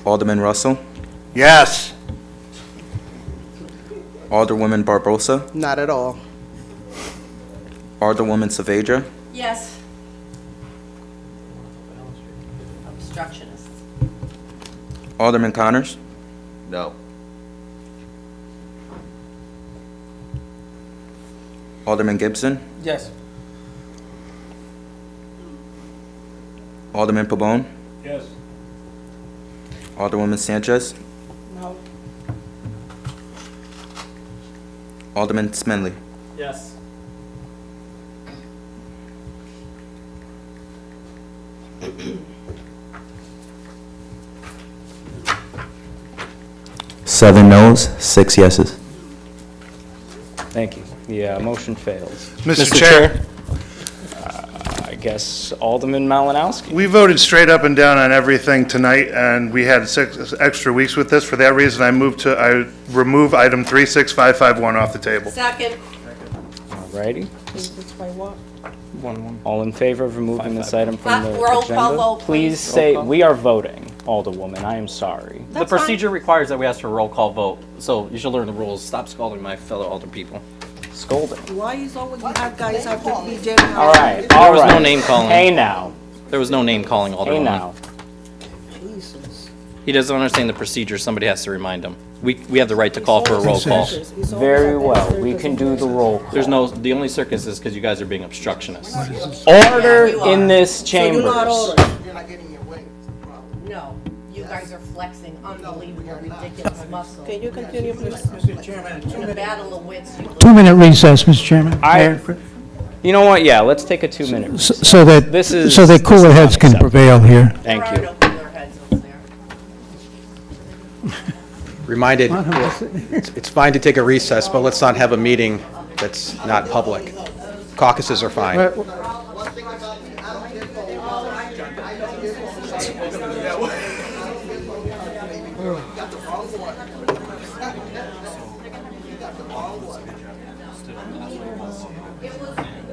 Alderman Russell,
Yes.
Alderwoman Barbosa,
Not at all.
Alderwoman Saavedra,
Yes. Obstructionists.
Alderman Connors,
No.
Alderman Gibson,
Yes.
Alderman Pabon,
Yes.
Alderwoman Sanchez,
No.
Alderman Smedley.
Yes.
Seven noes, 6 yeses.
Thank you. The motion fails.
Mr. Chair,
I guess Alderman Malinowski.
we voted straight up and down on everything tonight, and we had 6 extra weeks with this. For that reason, I remove item 36551 off the table.
Second.
All righty.
Is this by what?
All in favor of removing this item from the
Roll call
agenda?
vote,
Please
please.
say, we are voting, Alderwoman, I am sorry.
The procedure requires that we ask for a roll call vote, so you should learn the rules. Stop scolding my fellow alder people.
Scolding.
Why is always you have guys have to be general?
All right,
There
all
was no
right.
name calling.
Hey now,
There was no name calling,
hey
Alderwoman.
now.
Jesus.
He doesn't understand the procedure. Somebody has to remind him. We have the right to call for a roll call.
Very well, we can do the roll call.
There's no, the only circus is because you guys are being obstructionists.
Order
You are.
in this
So you're not
chambers.
ordering.
You're not getting your way.
No. You guys are flexing unbelievable, ridiculous muscle.
Can you continue, please?
In the battle of wits, you
2-minute recess, Mr. Chairman.
You know what, yeah, let's take a 2-minute recess.
So that,
This is-
so that
this is
cooler
not
heads can
acceptable.
prevail here.
Thank you.
Right over their heads over there.
Reminded, it's fine to take a recess, but let's not have a meeting that's not public. Caucuses are fine.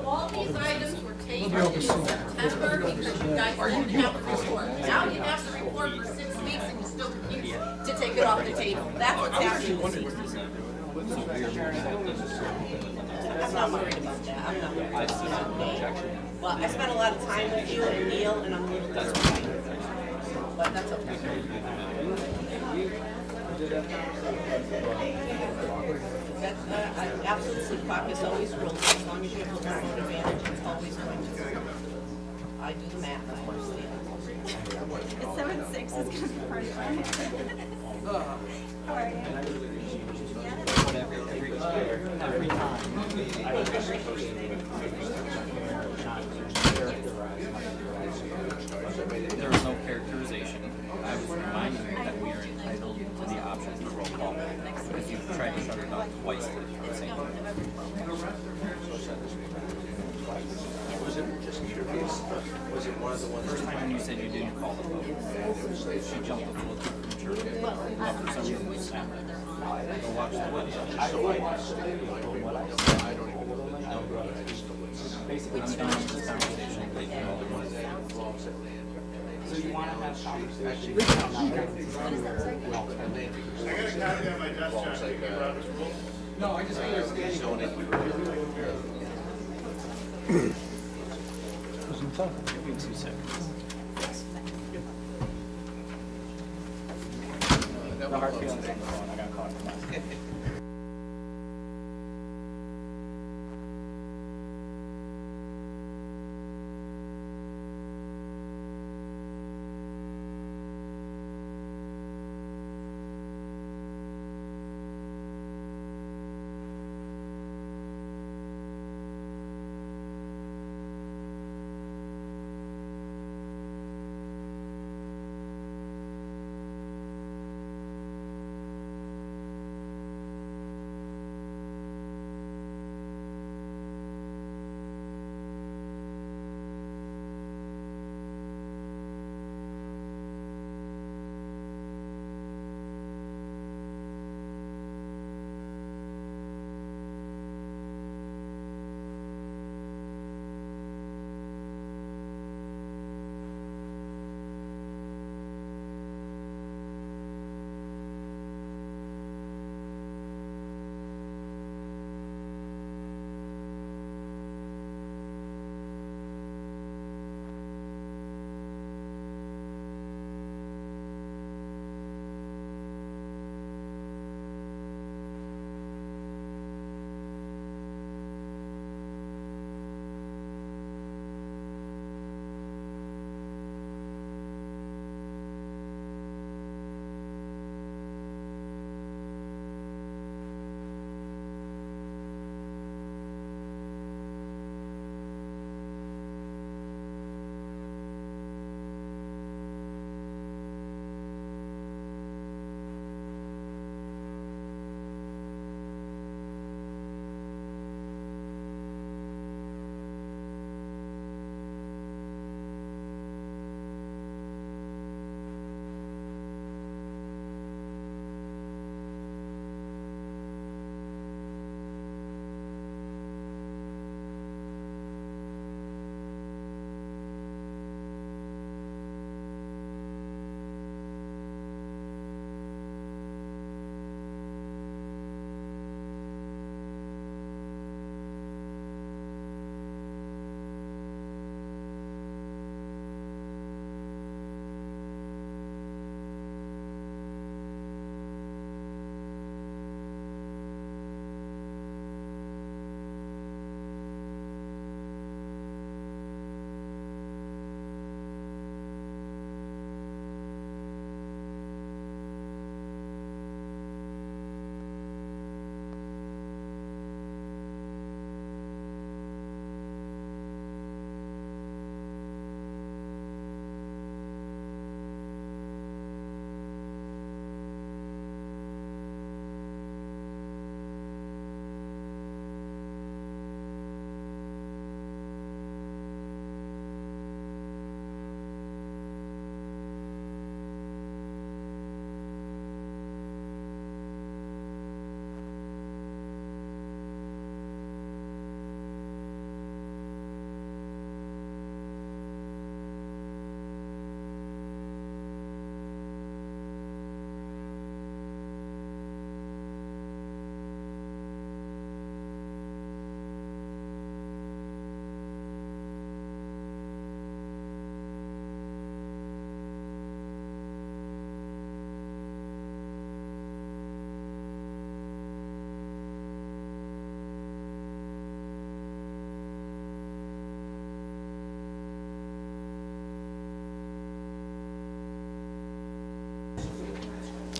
All these items were tabled in September because you guys didn't have a report. Now you have to report for 6 weeks and you still refuse to take it off the table. That's what's happening this evening. I'm not worried about that. I'm not worried about that. Well, I spent a lot of time with you and Neil, and I'm a little disappointed. But that's okay. That's, absolutely, caucus always rules. As long as you have the vote advantage, it's always going to rule. I do the math, I understand.
It's 7-6 is going to be part of it. How are you?
There was no characterization. I was reminding you that we are entitled to the option for roll call. Because you tried to shut it down twice at the same time. Was it one of the ones? First time you said you didn't call the vote. She jumped a little too prematurely. But for some reason, it's happened. Go watch the video. I don't watch the video. What I said, I don't even know. Basically, I'm done with this conversation. So you want to have conversation?
I got a copy on my desk, John. You can Robert's rules.
No, I just understand.
Give me 2 seconds. No hard feelings on the phone. I got caught.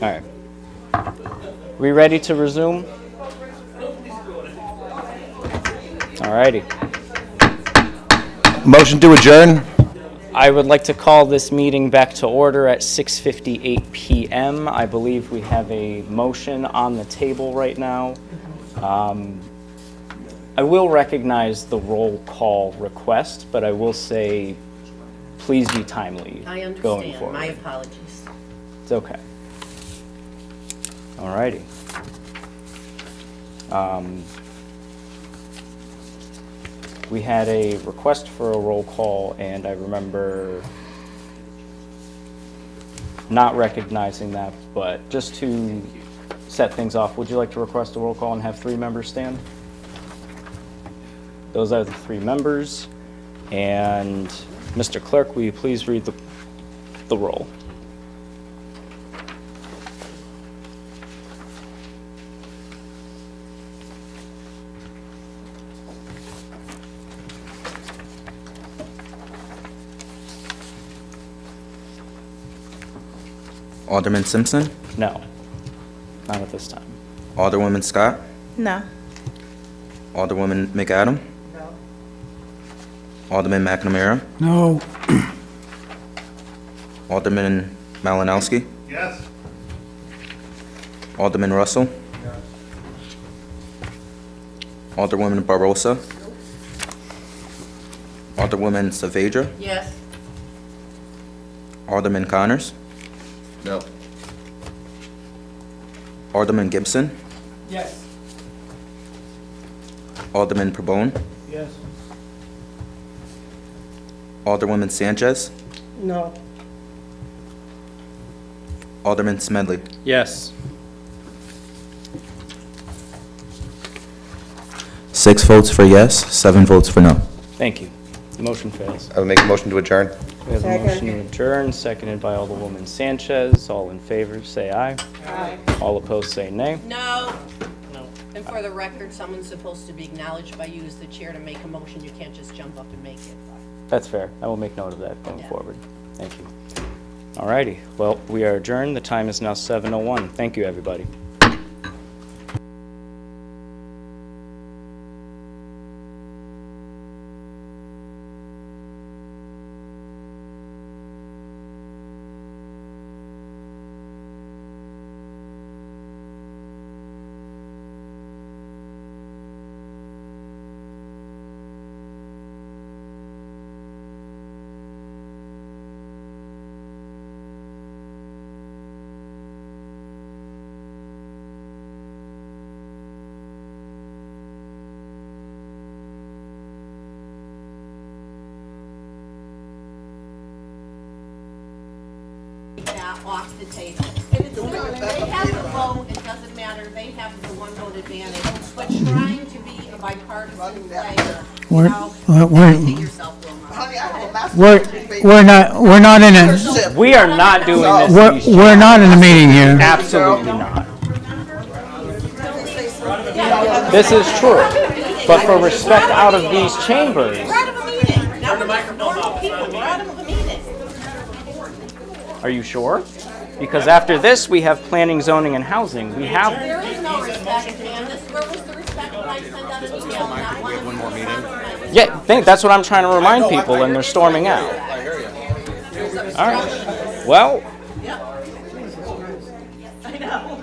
All right. We ready to resume? All righty.
Motion to adjourn?
I would like to call this meeting back to order at 6:58 PM. I believe we have a motion on the table right now. I will recognize the roll call request, but I will say, please be timely
I
going
understand.
forward.
My apologies.
It's okay. All righty. We had a request for a roll call, and I remember not recognizing that, but just to set things off, would you like to request a roll call and have 3 members stand? Those are the 3 members. And Mr. Clerk, will you please read the roll?
Alderman Simpson,
No, not at this time.
Alderwoman Scott,
No.
Alderwoman McAdam. Alderman McNamara,
No.
Alderman Malinowski,
Yes.
Alderman Russell, Alderwoman Barbosa, Alderwoman Saavedra,
Yes.
Alderman Connors,
No.
Alderman Gibson,
Yes.
Alderman Pabon,
Yes.
Alderwoman Sanchez,
No.
Alderman Smedley.
Yes.
6 votes for yes, 7 votes for no.
Thank you. The motion fails.
I would make a motion to adjourn.
We have a motion to adjourn, seconded by Alderwoman Sanchez. All in favor, say aye.
Aye.
All opposed, say nay.
No. No. And for the record, someone's supposed to be acknowledged by you as the chair to make a motion. You can't just jump up and make it.
That's fair. I will make note of that going forward. Thank you. All righty. Well, we are adjourned. The time is now 7:01. Thank you, everybody.
That off the table. And it's, they have the vote, it doesn't matter, they have the one vote advantage. But trying to be a bipartisan player,
We're,
take yourself, Wilma.
Honey, I have a master's
we're not in a,
We are not doing this. to be
we're not in a meeting here.
Absolutely not. This is true. But for respect out of these chambers,
We're out of a meeting. Now we're normal people, we're out of a meeting.
are you sure? Because after this, we have planning, zoning, and housing. We have,
There is no respect, Candace. Where was the respect when I sent out an email? Not one more meeting.
yeah, that's what I'm trying to remind people, and they're storming out. All right. Well,
I know.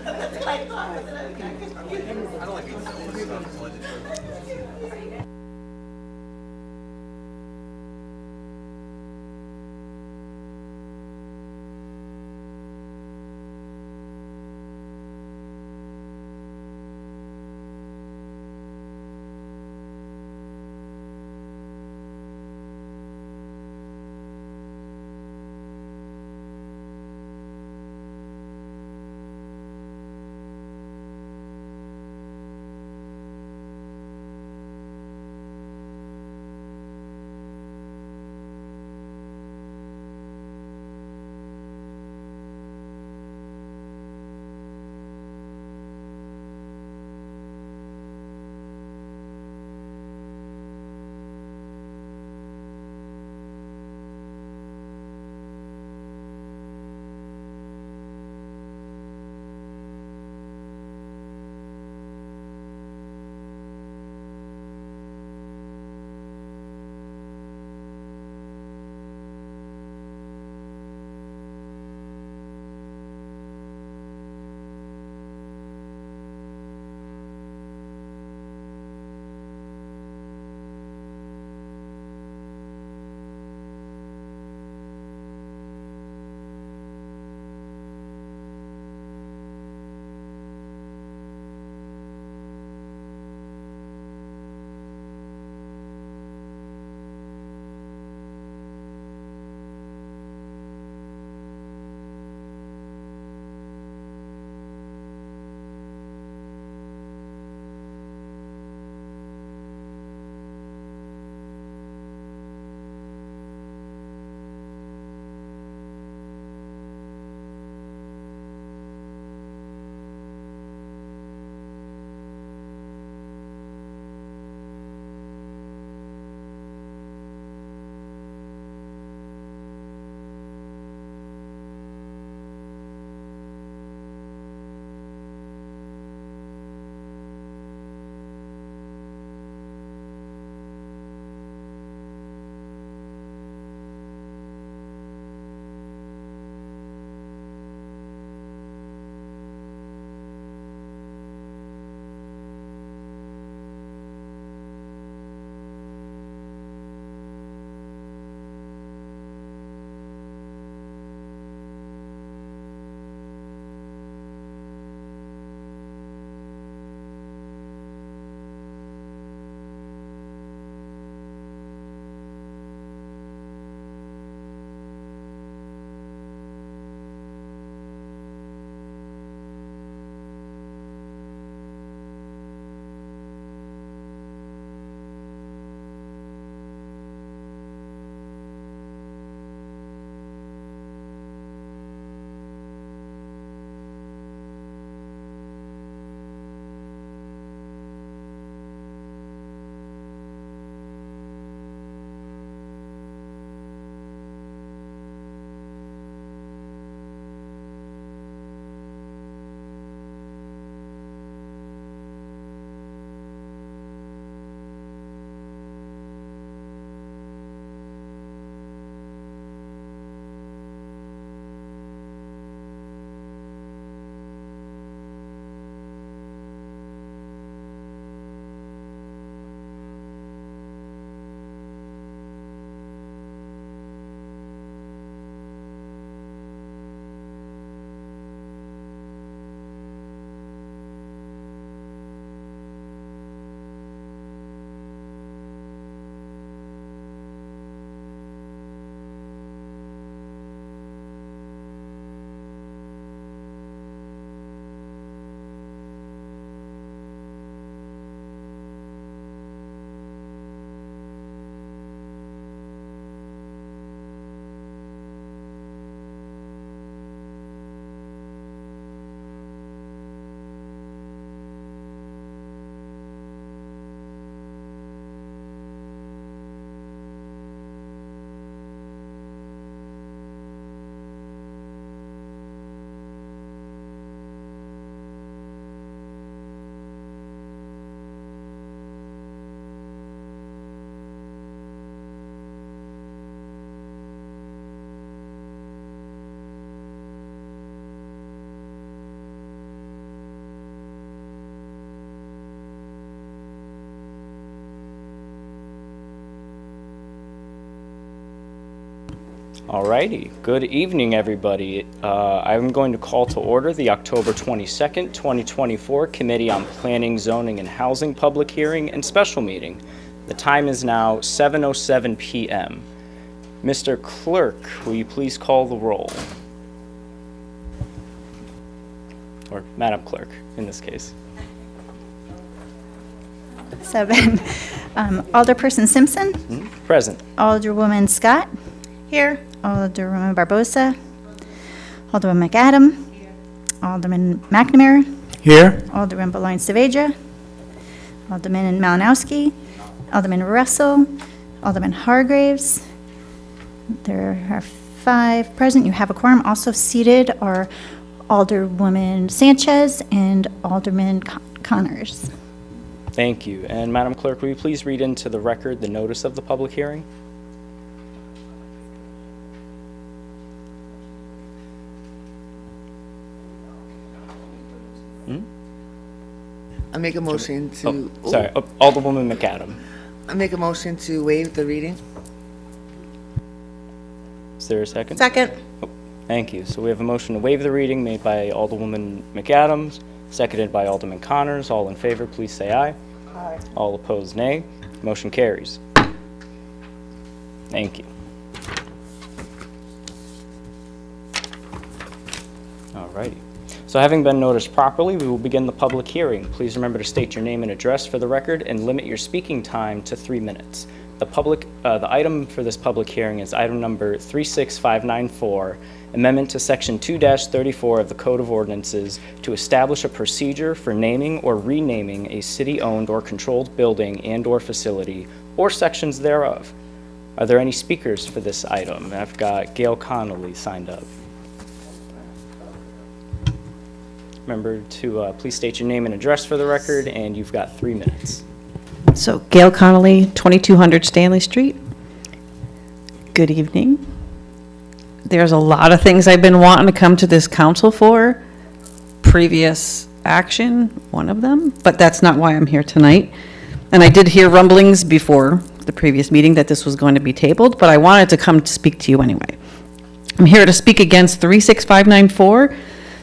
All righty. Good evening, everybody. I'm going to call to order the October 22nd, 2024 Committee on Planning, Zoning, and Housing public hearing and special meeting. The time is now 7:07 p.m. Mr. Clerk, will you please call the roll? Or Madam Clerk, in this case.
7. Alderperson Simpson.
Present.
Alderwoman Scott. Here. Alderwoman Barbosa. Alderwoman McAdam. Alderman McNamara.
Here?
Alderman Beloin Saavedra. Alderman Malinowski. Alderman Russell. Alderman Hargraves. There are 5 present. You have a quorum. Also seated are Alderwoman Sanchez and Alderman Connors.
Thank you. And Madam Clerk, will you please read into the record the notice of the public hearing?
I make a motion to.
Sorry, Alderwoman McAdam.
I make a motion to waive the reading.
Is there a second?
Second.
Thank you. So we have a motion to waive the reading made by Alderwoman McAdams, seconded by Alderman Connors. All in favor, please say aye.
Aye.
All opposed, nay. Motion carries. Thank you. All righty. So having been noticed properly, we will begin the public hearing. Please remember to state your name and address for the record and limit your speaking time to 3 minutes. The item for this public hearing is item number 36594, amendment to section 2-34 of the Code of Ordinances to establish a procedure for naming or renaming a city-owned or controlled building and/or facility or sections thereof. Are there any speakers for this item? I've got Gail Connolly signed up. Remember to please state your name and address for the record, and you've got 3 minutes.
So Gail Connolly, 2200 Stanley Street. Good evening. There's a lot of things I've been wanting to come to this council for. Previous action, one of them, but that's not why I'm here tonight. And I did hear rumblings before the previous meeting that this was going to be tabled, but I wanted to come to speak to you anyway. I'm here to speak against 36594.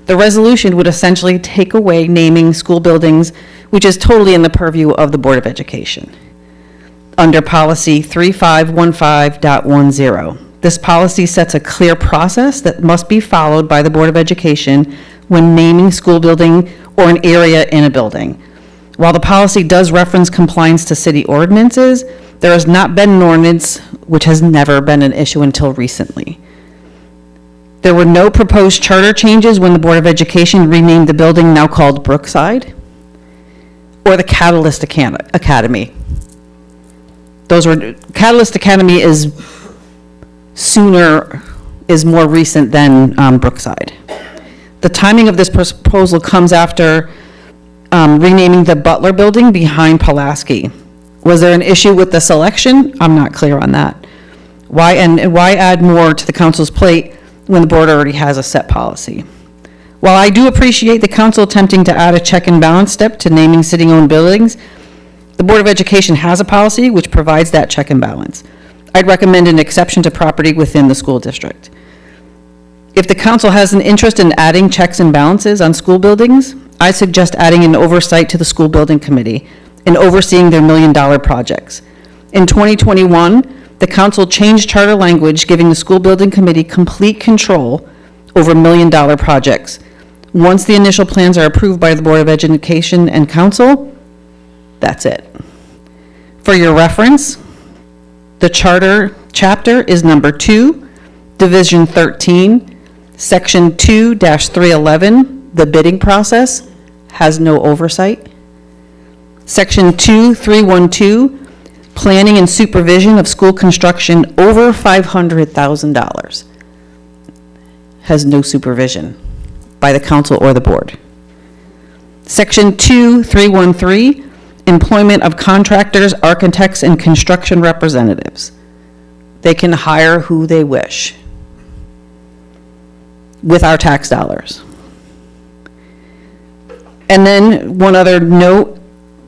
The resolution would essentially take away naming school buildings, which is totally in the purview of the Board of Education. Under policy 3515.10. This policy sets a clear process that must be followed by the Board of Education when naming school building or an area in a building. While the policy does reference compliance to city ordinances, there has not been an ordinance, which has never been an issue until recently. There were no proposed charter changes when the Board of Education renamed the building now called Brookside or the Catalyst Academy. Catalyst Academy is more recent than Brookside. The timing of this proposal comes after renaming the Butler Building behind Pulaski. Was there an issue with the selection? I'm not clear on that. Why add more to the council's plate when the board already has a set policy? While I do appreciate the council attempting to add a check and balance step to naming city-owned buildings, the Board of Education has a policy which provides that check and balance. I'd recommend an exception to property within the school district. If the council has an interest in adding checks and balances on school buildings, I suggest adding an oversight to the school building committee and overseeing their $1 million projects. In 2021, the council changed charter language, giving the school building committee complete control over $1 million projects. Once the initial plans are approved by the Board of Education and council, that's it. For your reference, the charter chapter is number 2, Division 13, Section 2-311, the bidding process, has no oversight. Section 2312, planning and supervision of school construction over $500,000, has no supervision by the council or the board. Section 2313, employment of contractors, architects, and construction representatives. They can hire who they wish with our tax dollars. And then one other note,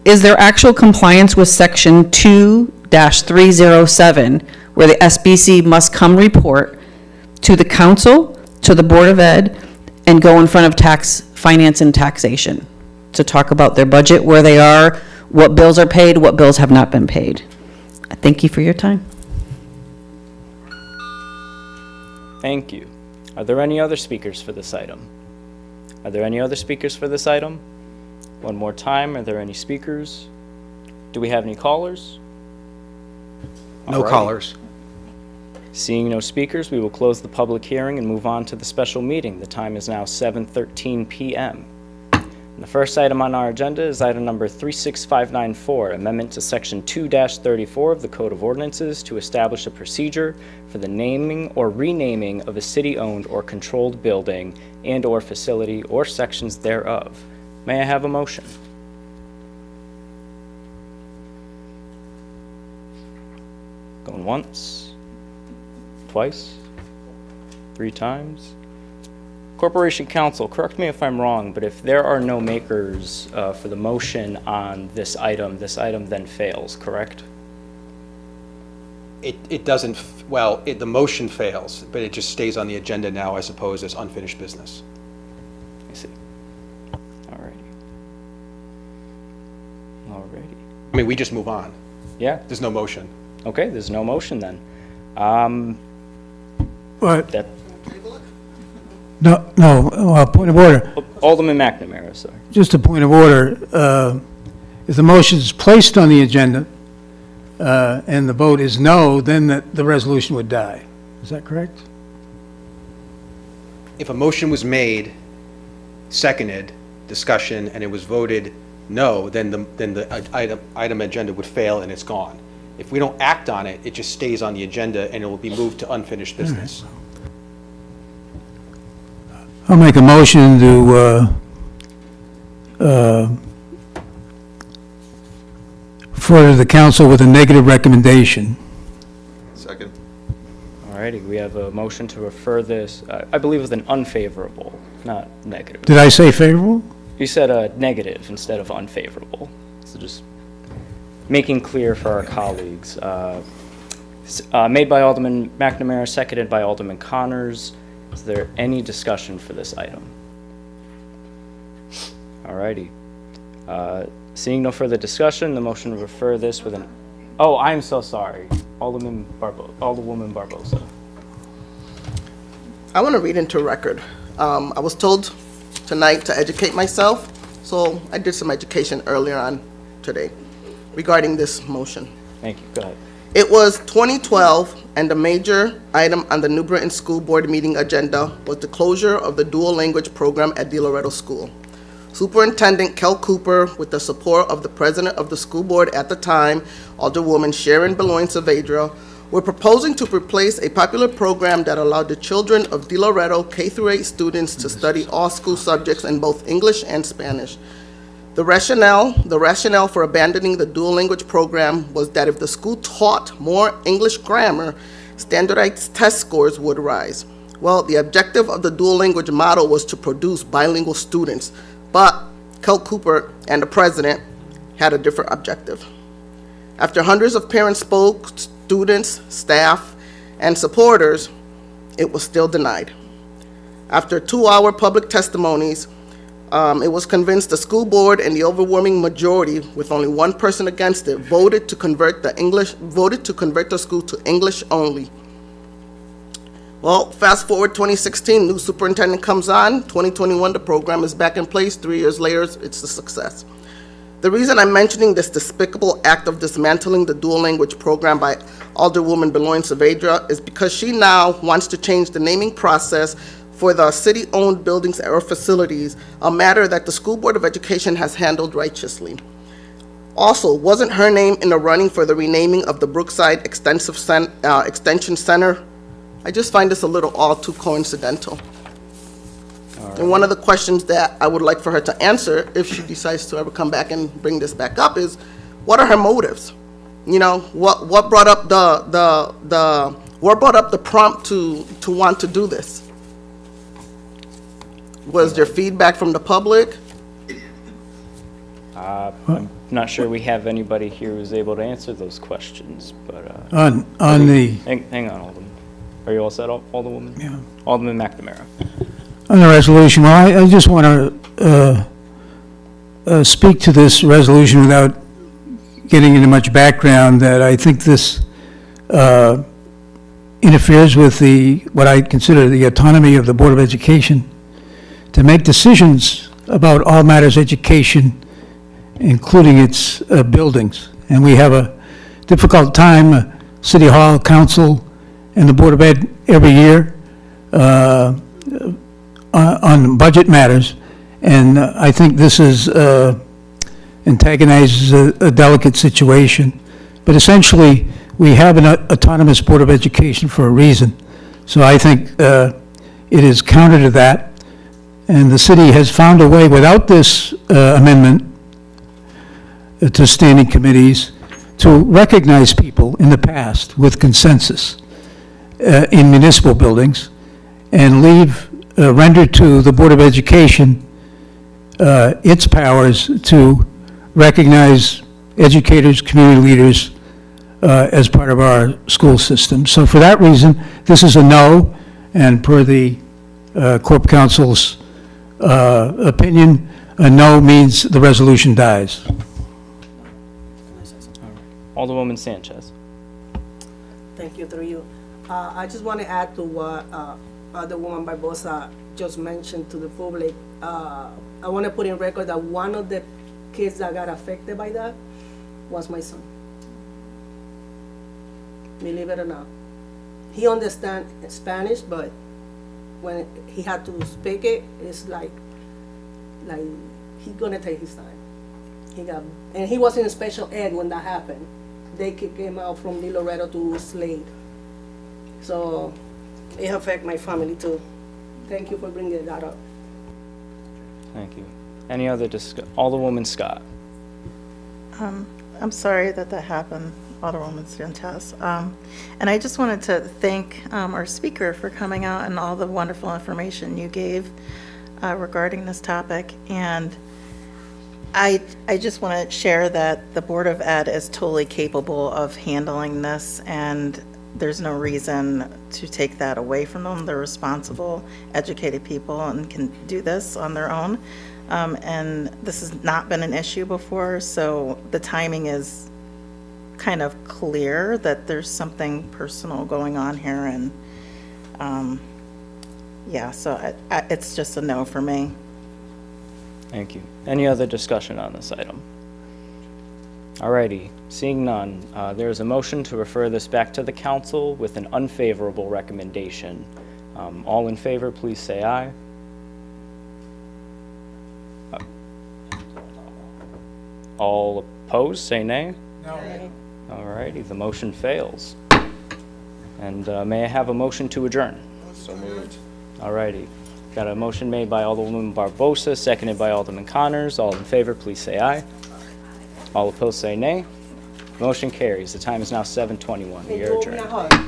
is there actual compliance with section 2-307, where the SBC must come report to the council, to the Board of Ed, and go in front of finance and taxation to talk about their budget, where they are, what bills are paid, what bills have not been paid. Thank you for your time.
Thank you. Are there any other speakers for this item? Are there any other speakers for this item? One more time, are there any speakers? Do we have any callers?
No
Alrighty.
callers.
Seeing no speakers, we will close the public hearing and move on to the special meeting. The time is now 7:13 p.m. And the first item on our agenda is item number 36594, amendment to section 2-34 of the Code of Ordinances to establish a procedure for the naming or renaming of a city-owned or controlled building and/or facility or sections thereof. May I have a motion? Going once, twice, 3 times. Corporation Counsel, correct me if I'm wrong, but if there are no makers for the motion on this item then fails, correct?
It doesn't, well, the motion fails, but it just stays on the agenda now, I suppose, as unfinished business.
I see. Alrighty. Alrighty.
I mean, we just move on.
Yeah,
There's no motion.
okay, there's no motion then.
But,
That,
no, point of order.
Alderman McNamara, sorry.
Just a point of order. If the motion is placed on the agenda and the vote is no, then the resolution would die. Is that correct?
If a motion was made, seconded, discussion, and it was voted no, then the item agenda would fail and it's gone. If we don't act on it, it just stays on the agenda and it will be moved to unfinished business.
I'll make a motion to, for the council with a negative recommendation.
Second.
Alrighty, we have a motion to refer this, I believe with an unfavorable, not negative.
Did I say favorable?
You said negative instead of unfavorable, so just making clear for our colleagues. Made by Alderman McNamara, seconded by Alderman Connors. Is there any discussion for this item? Alrighty. Seeing no further discussion, the motion to refer this with an, oh, I'm so sorry. Alderwoman Barbosa.
I want to read into record. I was told tonight to educate myself, so I did some education earlier on today regarding this motion.
Thank you, go ahead.
It was 2012, and the major item on the New Britain School Board meeting agenda was the closure of the dual language program at De Loretto School. Superintendent Kel Cooper, with the support of the president of the school board at the time, Alderwoman Sharon Beloin Saavedra, were proposing to replace a popular program that allowed the children of De Loretto K-8 students to study all school subjects in both English and Spanish. The rationale for abandoning the dual language program was that if the school taught more English grammar, standardized test scores would rise. Well, the objective of the dual language model was to produce bilingual students, but Kel Cooper and the president had a different objective. After hundreds of parents spoke, students, staff, and supporters, it was still denied. After 2-hour public testimonies, it was convinced the school board and the overwhelming majority, with only one person against it, voted to convert the school to English only. Well, fast forward 2016, new superintendent comes on. 2021, the program is back in place. 3 years later, it's a success. The reason I'm mentioning this despicable act of dismantling the dual language program by Alderwoman Beloin Saavedra is because she now wants to change the naming process for the city-owned buildings or facilities, a matter that the School Board of Education has handled righteously. Also, wasn't her name in the running for the renaming of the Brookside Extension Center? I just find this a little all too coincidental. And one of the questions that I would like for her to answer, if she decides to ever come back and bring this back up, is what are her motives? You know, what brought up the prompt to want to do this? Was there feedback from the public?
I'm not sure we have anybody here who's able to answer those questions, but
On the,
hang on, Alderman. Are you all set, Alderwoman?
Yeah.
Alderman McNamara.
On the resolution, well, I just want to speak to this resolution without getting into much background, that I think this interferes with what I consider the autonomy of the Board of Education to make decisions about all matters education, including its buildings. And we have a difficult time, City Hall, Council, and the Board of Ed every year on budget matters, and I think this antagonizes a delicate situation. But essentially, we have an autonomous Board of Education for a reason. So I think it is counter to that, and the city has found a way without this amendment to standing committees to recognize people in the past with consensus in municipal buildings, and render to the Board of Education its powers to recognize educators, community leaders as part of our school system. So for that reason, this is a no, and per the Corp Council's opinion, a no means the resolution dies.
Alderwoman Sanchez.
Thank you, through you. I just want to add to what Alderwoman Barbosa just mentioned to the public. I want to put in record that one of the kids that got affected by that was my son. Believe it or not. He understands Spanish, but when he had to speak it, it's like he's gonna take his time. And he was in special ed when that happened. They kicked him out from Little Loretto to Slade. So it affected my family too. Thank you for bringing that up.
Thank you. Any other Alderwoman Scott.
I'm sorry that happened, Alderwoman Sanchez. And I just wanted to thank our speaker for coming out and all the wonderful information you gave regarding this topic. And I just want to share that the Board of Ed is totally capable of handling this, and there's no reason to take that away from them. They're responsible, educated people and can do this on their own. And this has not been an issue before, so the timing is kind of clear that there's something personal going on here, and yeah, so it's just a no for me.
Thank you. Any other discussion on this item? Alrighty, seeing none, there is a motion to refer this back to the council with an unfavorable recommendation. All in favor, please say aye. All opposed, say nay. No. Alrighty, the motion fails. And may I have a motion to adjourn?
So moved.
Alrighty. Got a motion made by Alderwoman Barbosa, seconded by Alderman Connors. All in favor, please say aye. All opposed, say nay. Motion carries. The time is now 7:21. We are adjourned.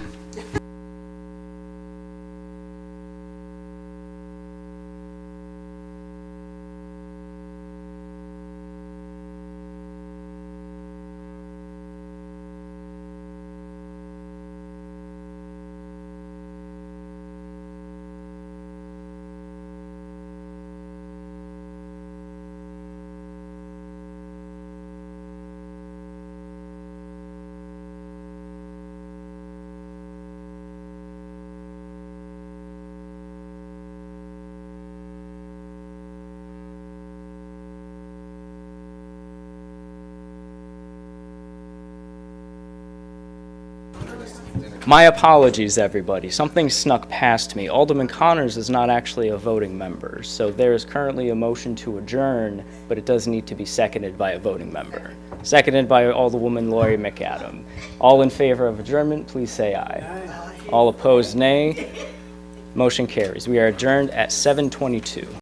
My apologies, everybody. Something snuck past me. Alderman Connors is not actually a voting member, so there is currently a motion to adjourn, but it does need to be seconded by a voting member. Seconded by Alderwoman Lori McAdam. All in favor of adjournment, please say aye. All opposed, nay. Motion carries. We are adjourned at 7:22.